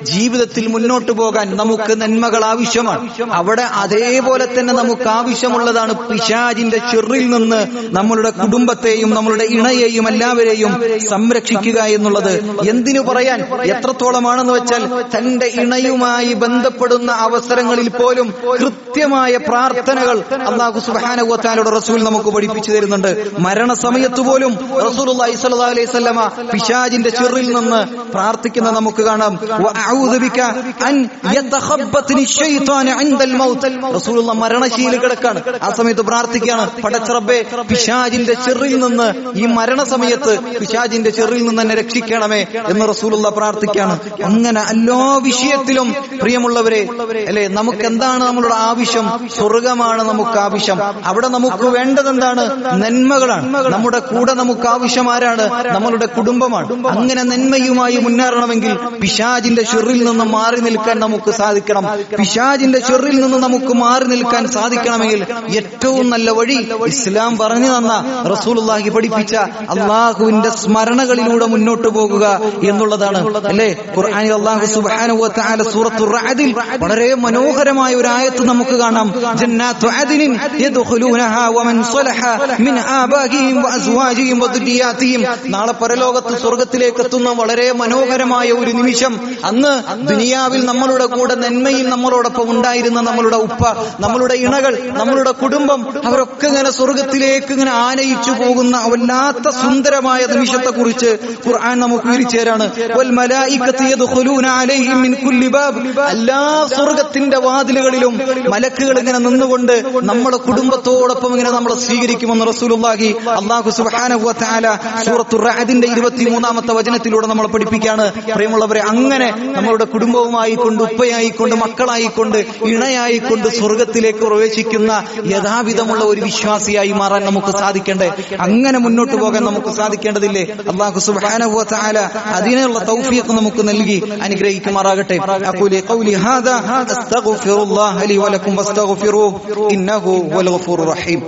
ജീവിതത്തിൽ മുന്നോട്ട് പോകാൻ നമുക്ക് നന്മകൾ ആവശ്യമാണ്. അവിടെ അതേപോലെ തന്നെ നമുക്ക് ആവശ്യമുള്ളതാണ് പിശാചിന്റെ ശിർറിൽ നിന്ന് നമ്മളുടെ കുടുംബത്തെയും നമ്മളുടെ ഇണയെയും എല്ലാവരെയും സംരക്ഷിക്കുക എന്നുള്ളത്. എന്തിനു പറയാൻ, എത്രത്തോളമാണെന്ന് വെച്ചാൽ തന്റെ ഇണയുമായി ബന്ധപ്പെടുന്ന അവസരങ്ങളിൽ പോലും കൃത്യമായ പ്രാർത്ഥനകൾ അല്ലാഹു സുബ്ഹാനഹു വ തആലയുടെ റസൂൽ നമുക്ക് പഠിപ്പിച്ചു തരുന്നുണ്ട്. മരണസമയത്ത് പോലും റസൂലുള്ളാഹി സ്വല്ലല്ലാഹു അലൈഹി വസല്ലമ പിശാചിന്റെ ശിർറിൽ നിന്ന് പ്രാർത്ഥിക്കുന്ന നമുക്ക് കാണാം. വഅഊദു ബിക അൻ യതഖബ്ബത്നി ശൈത്വാന ഇൻദൽ മൗത്ത്. റസൂലുള്ളാഹി മരണശീലി കിടക്കാണ്, ആ സമയത്ത് പ്രാർത്ഥിക്കുകയാണ്, പടച്ച റബ്ബേ പിശാചിന്റെ ശിർറിൽ നിന്ന് ഈ മരണസമയത്ത് പിശാചിന്റെ ശിർറിൽ നിന്ന് എന്നെ രക്ഷിക്കണമേ എന്ന് റസൂലുള്ളാഹി പ്രാർത്ഥിക്കുകയാണ്. അങ്ങനെ എല്ലാ വിഷയത്തിലും പ്രിയമുള്ളവരെ, അല്ലെ, നമുക്ക് എന്താണ് നമ്മളുടെ ആവശ്യം? സ്വർഗമാണ് നമുക്ക് ആവശ്യം. അവിടെ നമുക്ക് വേണ്ടത് എന്താണ്? നന്മകളാണ്. നമ്മുടെ കൂടെ നമുക്ക് ആവശ്യം ആരാണ്? നമ്മളുടെ കുടുംബമാണ്. അങ്ങനെ നന്മയുമായി മുന്നേറണമെങ്കിൽ പിശാചിന്റെ ശിർറിൽ നിന്ന് മാറി നിൽക്കാൻ നമുക്ക് സാധിക്കണം. പിശാചിന്റെ ശിർറിൽ നിന്ന് നമുക്ക് മാറി നിൽക്കാൻ സാധിക്കണമെങ്കിൽ ഏറ്റവും നല്ല വഴി ഇസ്ലാം പറഞ്ഞു തന്ന, റസൂലുള്ളാഹി പഠിപ്പിച്ച അല്ലാഹുവിന്റെ സ്മരണകളിലൂടെ മുന്നോട്ട് പോകുക എന്നുള്ളതാണ്. അല്ലേ, ഖുർആനിൽ അല്ലാഹു സുബ്ഹാനഹു വ തആല സൂറത്തുർ റഅദിൽ വളരെ മനോഹരമായ ഒരു ആയത്ത് നമുക്ക് കാണാം. ജന്നാത്തു അദ്നിൻ യദ്ഖുലൂനഹാ വമൻ സ്വലഹ മിൻ ആബാഇഹിം വഅസ്വാജിഹിം വദുരിയാതിഹിം. നാളെ പരലോകത്ത് സ്വർഗ്ഗത്തിലേക്ക് എത്തുന്ന വളരെ മനോഹരമായ ഒരു നിമിഷം. അന്ന് ദുനിയാവിൽ നമ്മളുടെ കൂടെ നന്മയിൽ നമ്മളോടൊപ്പം ഉണ്ടായിരുന്ന നമ്മളുടെ ഉപ്പ, നമ്മളുടെ ഇണകൾ, നമ്മളുടെ കുടുംബം, അവരൊക്കെ ഇങ്ങനെ സ്വർഗ്ഗത്തിലേക്ക് ഇങ്ങനെ ആനയിച്ചു പോകുന്ന വല്ലാത്ത സുന്ദരമായ നിമിഷത്തെ കുറിച്ച് ഖുർആൻ നമുക്ക് വിവരിച്ചു തരാണ്. വൽ മലായികത്തു യദ്ഖുലൂന അലൈഹിം മിൻ കുല്ലി ബാബ്. എല്ലാ സ്വർഗ്ഗത്തിന്റെ വാതിലുകളിലും മലക്കുകൾ ഇങ്ങനെ നിന്നുകൊണ്ട് നമ്മുടെ കുടുംബത്തോടൊപ്പം ഇങ്ങനെ നമ്മളെ സ്വീകരിക്കുമെന്ന് റസൂലുള്ളാഹി അല്ലാഹു സുബ്ഹാനഹു വ തആല സൂറത്തുർ റഅദിന്റെ 23ാമത്തെ വചനത്തിലൂടെ നമ്മളെ പഠിപ്പിക്കുകയാണ്. പ്രിയമുള്ളവരെ, അങ്ങനെ നമ്മളുടെ കുടുംബവുമായിക്കൊണ്ട്, ഉപ്പയായിക്കൊണ്ട്, മക്കളായിക്കൊണ്ട്, ഇണയായിക്കൊണ്ട് സ്വർഗ്ഗത്തിലേക്ക് പ്രവേശിക്കുന്ന യഥാവിധമുള്ള ഒരു വിശ്വാസിയായി മാറാൻ നമുക്ക് സാധിക്കേണ്ടേ? അങ്ങനെ മുന്നോട്ട് പോകാൻ നമുക്ക് സാധിക്കേണ്ടതില്ലേ? അല്ലാഹു സുബ്ഹാനഹു വ തആല അതിനുള്ള തൗഫീഖ് നമുക്ക് നൽകി അനുഗ്രഹിക്കുമാറാകട്ടെ. അഖൂലു ഖൗലി ഹാദാ അസ്തഗ്ഫിറുല്ലാഹ ലി വലക്കും വസ്തഗ്ഫിറൂഹു ഇന്നഹു ഹുവൽ ഗഫൂറുർ റഹീം.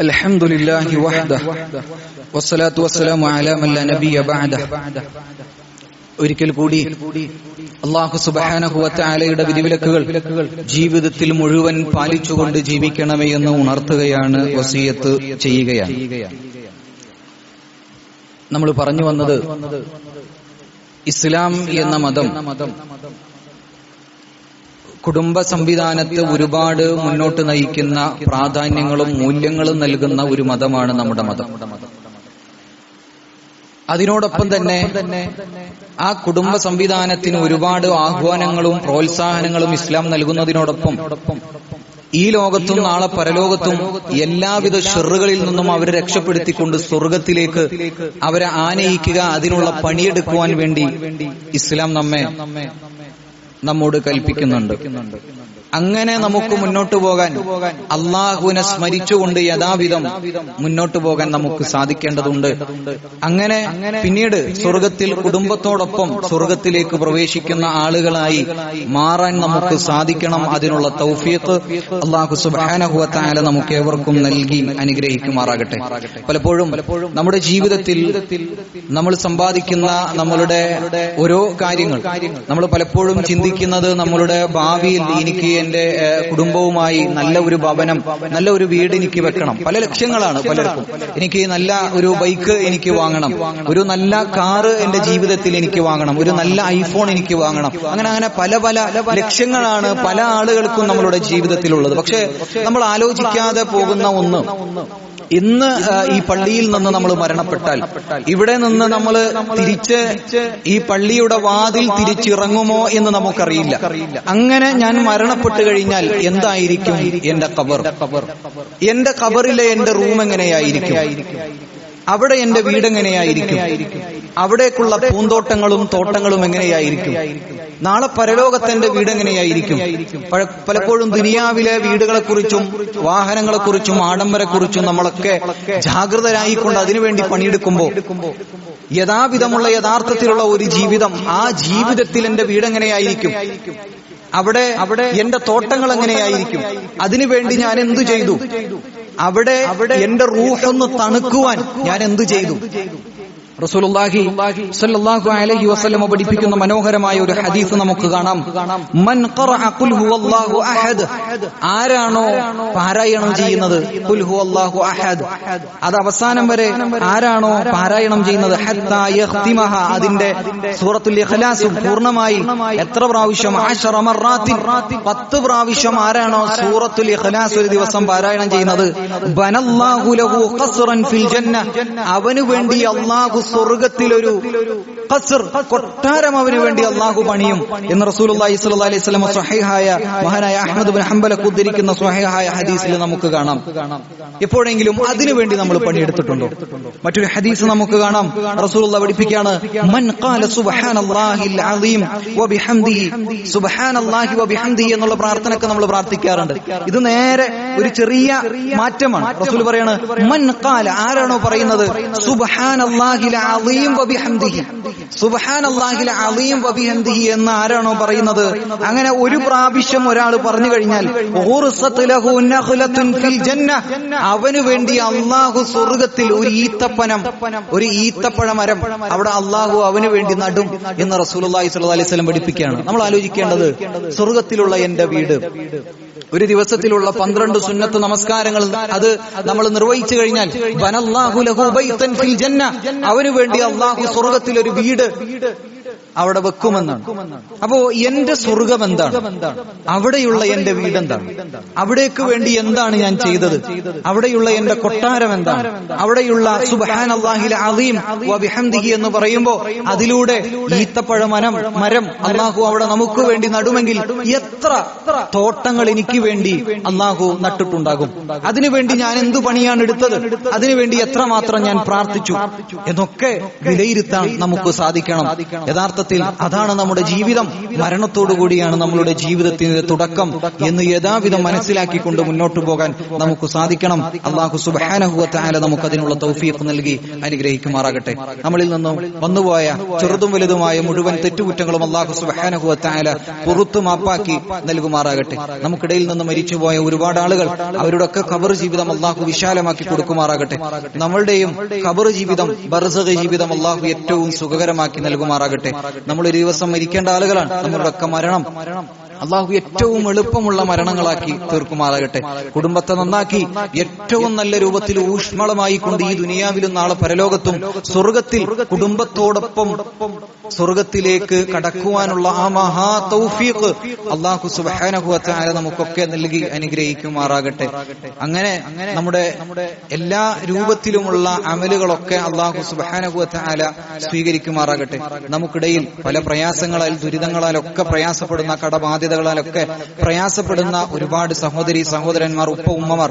അൽഹംദുലില്ലാഹി വഹ്ദഹു വസ്സലാത്തു വസ്സലാമു അലാ മൻ ലാ നബിയ ബഅദഹു. ഒരിക്കൽ കൂടി അല്ലാഹു സുബ്ഹാനഹു വ തആലയുടെ വിധിവിലക്കുകൾ ജീവിതത്തിൽ മുഴുവൻ പാലിച്ചുകൊണ്ട് ജീവിക്കണമേ എന്ന് ഉണർത്തുകയാണ്, വസിയത്ത് ചെയ്യുകയാണ്. നമ്മൾ പറഞ്ഞു വന്നത് ഇസ്ലാം എന്ന മതം കുടുംബ സംവിധാനത്തെ ഒരുപാട് മുന്നോട്ട് നയിക്കുന്ന പ്രാധാന്യങ്ങളും മൂല്യങ്ങളും നൽകുന്ന ഒരു മതമാണ് നമ്മുടെ മതം. അതിനോടൊപ്പം തന്നെ ആ കുടുംബ സംവിധാനത്തിന് ഒരുപാട് ആഹ്വാനങ്ങളും പ്രോത്സാഹനങ്ങളും ഇസ്ലാം നൽകുന്നതിനോടൊപ്പം ഈ ലോകത്തും നാളെ പരലോകത്തും എല്ലാവിധ ഷെറുകളിൽ നിന്നും അവരെ രക്ഷപ്പെടുത്തിക്കൊണ്ട് സ്വർഗത്തിലേക്ക് അവരെ ആനയിക്കുക, അതിനുള്ള പണിയെടുക്കുവാൻ വേണ്ടി ഇസ്ലാം നമ്മോട് കൽപ്പിക്കുന്നുണ്ട്. അങ്ങനെ നമുക്ക് മുന്നോട്ടു പോകാൻ, അള്ളാഹുവിനെ സ്മരിച്ചുകൊണ്ട് യഥാവിധം മുന്നോട്ടു പോകാൻ നമുക്ക് സാധിക്കേണ്ടതുണ്ട്. അങ്ങനെ പിന്നീട് സ്വർഗത്തിൽ കുടുംബത്തോടൊപ്പം സ്വർഗത്തിലേക്ക് പ്രവേശിക്കുന്ന ആളുകളായി മാറാൻ നമുക്ക് സാധിക്കണം. അതിനുള്ള തൗഫീഖ് അള്ളാഹു സുബ്ഹാനഹു വ തആല നമുക്ക് ഏവർക്കും നൽകി അനുഗ്രഹിക്കുമാറാകട്ടെ. പലപ്പോഴും നമ്മുടെ ജീവിതത്തിൽ നമ്മൾ സമ്പാദിക്കുന്ന നമ്മളുടെ ഓരോ കാര്യങ്ങൾ നമ്മൾ പലപ്പോഴും ചിന്തിക്കുന്നത് നമ്മളുടെ ഭാവിയിൽ എനിക്ക് എന്റെ കുടുംബവുമായി നല്ല ഒരു ഭവനം, നല്ല ഒരു വീട് എനിക്ക് വെക്കണം. പല ലക്ഷ്യങ്ങളാണ് പലർക്കും. എനിക്ക് നല്ല ഒരു ബൈക്ക് എനിക്ക് വാങ്ങണം, ഒരു നല്ല കാറ് എന്റെ ജീവിതത്തിൽ എനിക്ക് വാങ്ങണം, ഒരു നല്ല ഐഫോൺ എനിക്ക് വാങ്ങണം. അങ്ങനെ പല പല ലക്ഷ്യങ്ങളാണ് പല ആളുകൾക്കും നമ്മളുടെ ജീവിതത്തിലുള്ളത്. പക്ഷെ നമ്മൾ ആലോചിക്കാതെ പോകുന്ന ഒന്ന്, ഇന്ന് ഈ പള്ളിയിൽ നിന്ന് നമ്മൾ മരണപ്പെട്ടാൽ ഇവിടെ നിന്ന് നമ്മൾ തിരിച്ച് ഈ പള്ളിയുടെ വാതിൽ തിരിച്ചിറങ്ങുമോ എന്ന് നമുക്കറിയില്ല. അങ്ങനെ ഞാൻ മരണപ്പെട്ടു കഴിഞ്ഞാൽ എന്തായിരിക്കും എന്റെ ഖബർ? എന്റെ ഖബറിലെ എന്റെ റൂം എങ്ങനെയായിരിക്കും? അവിടെ എന്റെ വീടെങ്ങനെയായിരിക്കും? അവിടേക്കുള്ള പൂന്തോട്ടങ്ങളും തോട്ടങ്ങളും എങ്ങനെയായിരിക്കും? നാളെ പരലോകത്തിന്റെ വീടെങ്ങനെയായിരിക്കും? പലപ്പോഴും ദുനിയാവിലെ വീടുകളെക്കുറിച്ചും വാഹനങ്ങളെക്കുറിച്ചും ആഡംബരക്കുറിച്ചും നമ്മളൊക്കെ ജാഗ്രതരായിക്കൊണ്ട് അതിനുവേണ്ടി പണിയെടുക്കുമ്പോൾ യഥാവിധമുള്ള യഥാർത്ഥത്തിലുള്ള ഒരു ജീവിതം, ആ ജീവിതത്തിൽ എന്റെ വീടെങ്ങനെയായിരിക്കും? അവിടെ എന്റെ തോട്ടങ്ങൾ എങ്ങനെയായിരിക്കും? അതിനുവേണ്ടി ഞാൻ എന്തു ചെയ്തു? അവിടെ എന്റെ റൂഹൊന്ന് തണുക്കുവാൻ ഞാൻ എന്തു ചെയ്തു? റസൂലുള്ളാഹി സ്വല്ലല്ലാഹു അലൈഹി വസല്ലം പഠിപ്പിക്കുന്ന മനോഹരമായ ഒരു ഹദീസ് നമുക്ക് കാണാം. മൻ ഖറഅ ഖുൽ ഹുവല്ലാഹു അഹദ്, ആരാണോ പാരായണം ചെയ്യുന്നത് ഖുൽ ഹുവല്ലാഹു അഹദ്, അത് അവസാനം വരെ ആരാണോ പാരായണം ചെയ്യുന്നത്, ഹത്താ യഖ്തിമഹ, അതിന്റെ സൂറത്തുൽ ഇഖ്ലാസ് പൂർണ്ണമായി എത്ര പ്രാവശ്യം? 10 മർറാത്തിൻ, 10 പ്രാവശ്യം ആരാണോ സൂറത്തുൽ ഇഖ്ലാസ് ഒരു ദിവസം പാരായണം ചെയ്യുന്നത്, ബനല്ലാഹു ലഹു ഖസ്റൻ ഫിൽ ജന്ന, അവനു വേണ്ടി അല്ലാഹു സ്വർഗത്തിലൊരു ഖസ്ർ, കൊട്ടാരം അവന് വേണ്ടി അള്ളാഹു പണിയും എന്ന് റസൂലുള്ളാഹി സ്വല്ലല്ലാഹു അലൈഹി വസല്ലം സ്വഹീഹായ മഹാനായ അഹ്മദ് ബിൻ ഹംബലക്ക് ഉദ്ധരിക്കുന്ന സ്വഹീഹായ ഹദീസിൽ നമുക്ക് കാണാം. എപ്പോഴെങ്കിലും അതിനു വേണ്ടി നമ്മൾ പണിയെടുത്തിട്ടുണ്ടോ? മറ്റൊരു ഹദീസ് നമുക്ക് കാണാം. റസൂലുള്ളാഹി പഠിപ്പിക്കുകയാണ്, മൻ ഖാല സുബ്ഹാനല്ലാഹിൽ അസീം വബിഹംദിഹി, സുബ്ഹാനല്ലാഹി വബിഹംദിഹി എന്നുള്ള പ്രാർത്ഥനയൊക്കെ നമ്മൾ പ്രാർത്ഥിക്കാറുണ്ട്. ഇത് നേരെ ഒരു ചെറിയ മാറ്റമാണ്. റസൂൽ പറയാണ്, മൻ ഖാല, ആരാണോ പറയുന്നത് സുബ്ഹാനല്ലാഹിൽ അസീം വബിഹംദിഹി, സുബ്ഹാനല്ലാഹിൽ അസീം വബിഹംദിഹി എന്ന് ആരാണോ പറയുന്നത്, അങ്ങനെ ഒരു പ്രാവശ്യം ഒരാൾ പറഞ്ഞു കഴിഞ്ഞാൽ ഖുർസത് ലഹു നഖ്ലത്തുൻ ഫിൽ ജന്ന, അവനു വേണ്ടി അല്ലാഹു സ്വർഗ്ഗത്തിൽ ഒരു ഈത്തപ്പഴ മരം അവിടെ അല്ലാഹു അവനു വേണ്ടി നടും എന്ന് റസൂലുള്ളാഹി സ്വല്ലല്ലാഹു അലൈഹി വസല്ലം പഠിപ്പിക്കുകയാണ്. നമ്മൾ ആലോചിക്കേണ്ടത്, സ്വർഗ്ഗത്തിലുള്ള എന്റെ വീട്, ഒരു ദിവസത്തിലുള്ള 12 സുന്നത്ത് നമസ്കാരങ്ങൾ അത് നമ്മൾ നിർവഹിച്ചു കഴിഞ്ഞാൽ ബനല്ലാഹു ലഹു ബൈതൻ ഫിൽ ജന്ന, അവനു വേണ്ടി അല്ലാഹു സ്വർഗ്ഗത്തിൽ ഒരു വീട് അവിടെ വെക്കുമെന്നാണ്. അപ്പോ എന്റെ സ്വർഗം എന്താണ്? അവിടെയുള്ള എന്റെ വീടെന്താണ്? അവിടേക്ക് വേണ്ടി എന്താണ് ഞാൻ ചെയ്തത്? അവിടെയുള്ള എന്റെ കൊട്ടാരം എന്താണ്? അവിടെയുള്ള സുബ്ഹാനല്ലാഹിൽ അസീം വബിഹംദിഹി എന്ന് പറയുമ്പോൾ അതിലൂടെ ഈത്തപ്പഴ മരം അല്ലാഹു അവിടെ നമുക്ക് വേണ്ടി നടുമെങ്കിൽ എത്ര തോട്ടങ്ങൾ എനിക്ക് വേണ്ടി അല്ലാഹു നട്ടിട്ടുണ്ടാകും. അതിനുവേണ്ടി ഞാൻ എന്തു പണിയാണ് എടുത്തത്? അതിനുവേണ്ടി എത്രമാത്രം ഞാൻ പ്രാർത്ഥിച്ചു എന്നൊക്കെ വിലയിരുത്താൻ നമുക്ക് സാധിക്കണം. യഥാർത്ഥത്തിൽ അതാണ് നമ്മുടെ ജീവിതം. മരണത്തോടുകൂടിയാണ് നമ്മളുടെ ജീവിതത്തിന്റെ തുടക്കം എന്ന് യഥാവിധം മനസ്സിലാക്കിക്കൊണ്ട് മുന്നോട്ട് പോകാൻ നമുക്ക് സാധിക്കണം. അല്ലാഹു സുബ്ഹാനഹു വ തആല നമുക്ക് അതിനുള്ള തൗഫീഖ് നൽകി അനുഗ്രഹിക്കുമാറാകട്ടെ. നമ്മളിൽ നിന്നും വന്നുപോയ ചെറുതും വലുതുമായ മുഴുവൻ തെറ്റുകുറ്റങ്ങളും അല്ലാഹു സുബ്ഹാനഹു വ തആല പുറത്തു മാപ്പാക്കി നൽകുമാറാകട്ടെ. നമുക്കിടയിൽ നിന്ന് മരിച്ചുപോയ ഒരുപാട് ആളുകൾ, അവരുടെയൊക്കെ ഖബർ ജീവിതം അല്ലാഹു വിശാലമാക്കി കൊടുക്കുമാറാകട്ടെ. നമ്മളുടെയും ഖബർ ജീവിതം, ബർസഖ് ജീവിതം അല്ലാഹു ഏറ്റവും സുഖകരമാക്കി നൽകുമാറാകട്ടെ. നമ്മളൊരു ദിവസം മരിക്കേണ്ട ആളുകളാണ്. നമ്മളുടെ ഒക്കെ മരണം അള്ളാഹു ഏറ്റവും എളുപ്പമുള്ള മരണങ്ങളാക്കി തീർക്കുമാറാകട്ടെ. കുടുംബത്തെ നന്നാക്കി ഏറ്റവും നല്ല രൂപത്തിൽ ഊഷ്മളമായി കൊണ്ട് ഈ ദുനിയാവിലും നാളെ പരലോകത്തും സ്വർഗത്തിൽ കുടുംബത്തോടൊപ്പം സ്വർഗത്തിലേക്ക് കടക്കുവാനുള്ള ആ മഹാ തൗഫീഖ് അള്ളാഹു സുബ്ഹാനഹു വ തആല നമുക്കൊക്കെ നൽകി അനുഗ്രഹിക്കുമാറാകട്ടെ. അങ്ങനെ നമ്മുടെ എല്ലാ രൂപത്തിലുമുള്ള അമലുകളൊക്കെ അള്ളാഹു സുബ്ഹാനഹു വ തആല സ്വീകരിക്കുമാറാകട്ടെ. നമുക്കിടയിൽ പല പ്രയാസങ്ങളാൽ ദുരിതങ്ങളാലൊക്കെ പ്രയാസപ്പെടുന്ന കടബാധ്യതകളാലൊക്കെ പ്രയാസപ്പെടുന്ന ഒരുപാട് സഹോദരി സഹോദരന്മാർ, ഉപ്പ ഉമ്മമാർ,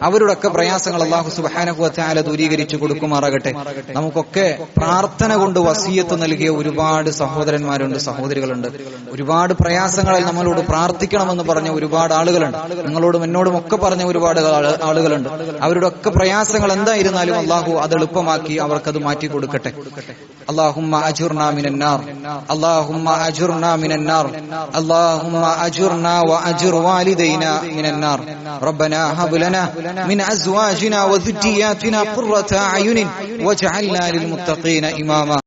അവരുടെയൊക്കെ പ്രയാസങ്ങൾ അള്ളാഹു സുബ്ഹാനഹു വ തആല ദൂരീകരിച്ചു കൊടുക്കുമാറാകട്ടെ. നമുക്കൊക്കെ പ്രാർത്ഥന കൊണ്ട് വസിയത്ത് നൽകിയ ഒരുപാട് സഹോദരന്മാരുണ്ട്, സഹോദരികളുണ്ട്. ഒരുപാട് പ്രയാസങ്ങളിൽ നമ്മളോട് പ്രാർത്ഥിക്കണമെന്ന് പറഞ്ഞ ഒരുപാട് ആളുകളുണ്ട്. നിങ്ങളോടും എന്നോടും ഒക്കെ പറഞ്ഞ ഒരുപാട് ആളുകളുണ്ട്. അവരുടെ ഒക്കെ പ്രയാസങ്ങൾ എന്തായിരുന്നാലും അള്ളാഹു അത് എളുപ്പമാക്കി അവർക്കത് മാറ്റി കൊടുക്കട്ടെ. അല്ലാഹുമ്മ അജ്ർനാ മിനന്നാർ, അല്ലാഹുമ്മ അജ്ർനാ മിനന്നാർ, അല്ലാഹുമ്മ അജ്ർനാ വഅജ്ർ വാലിദൈനാ മിനന്നാർ. റബ്ബനാ ഹബ് ലനാ മിൻ അസ്വാജിനാ വദുരിയാതിനാ ഖുർറത അയുനിൻ വജ്അൽനാ ലിൽമുത്തഖീന ഇമാമാ.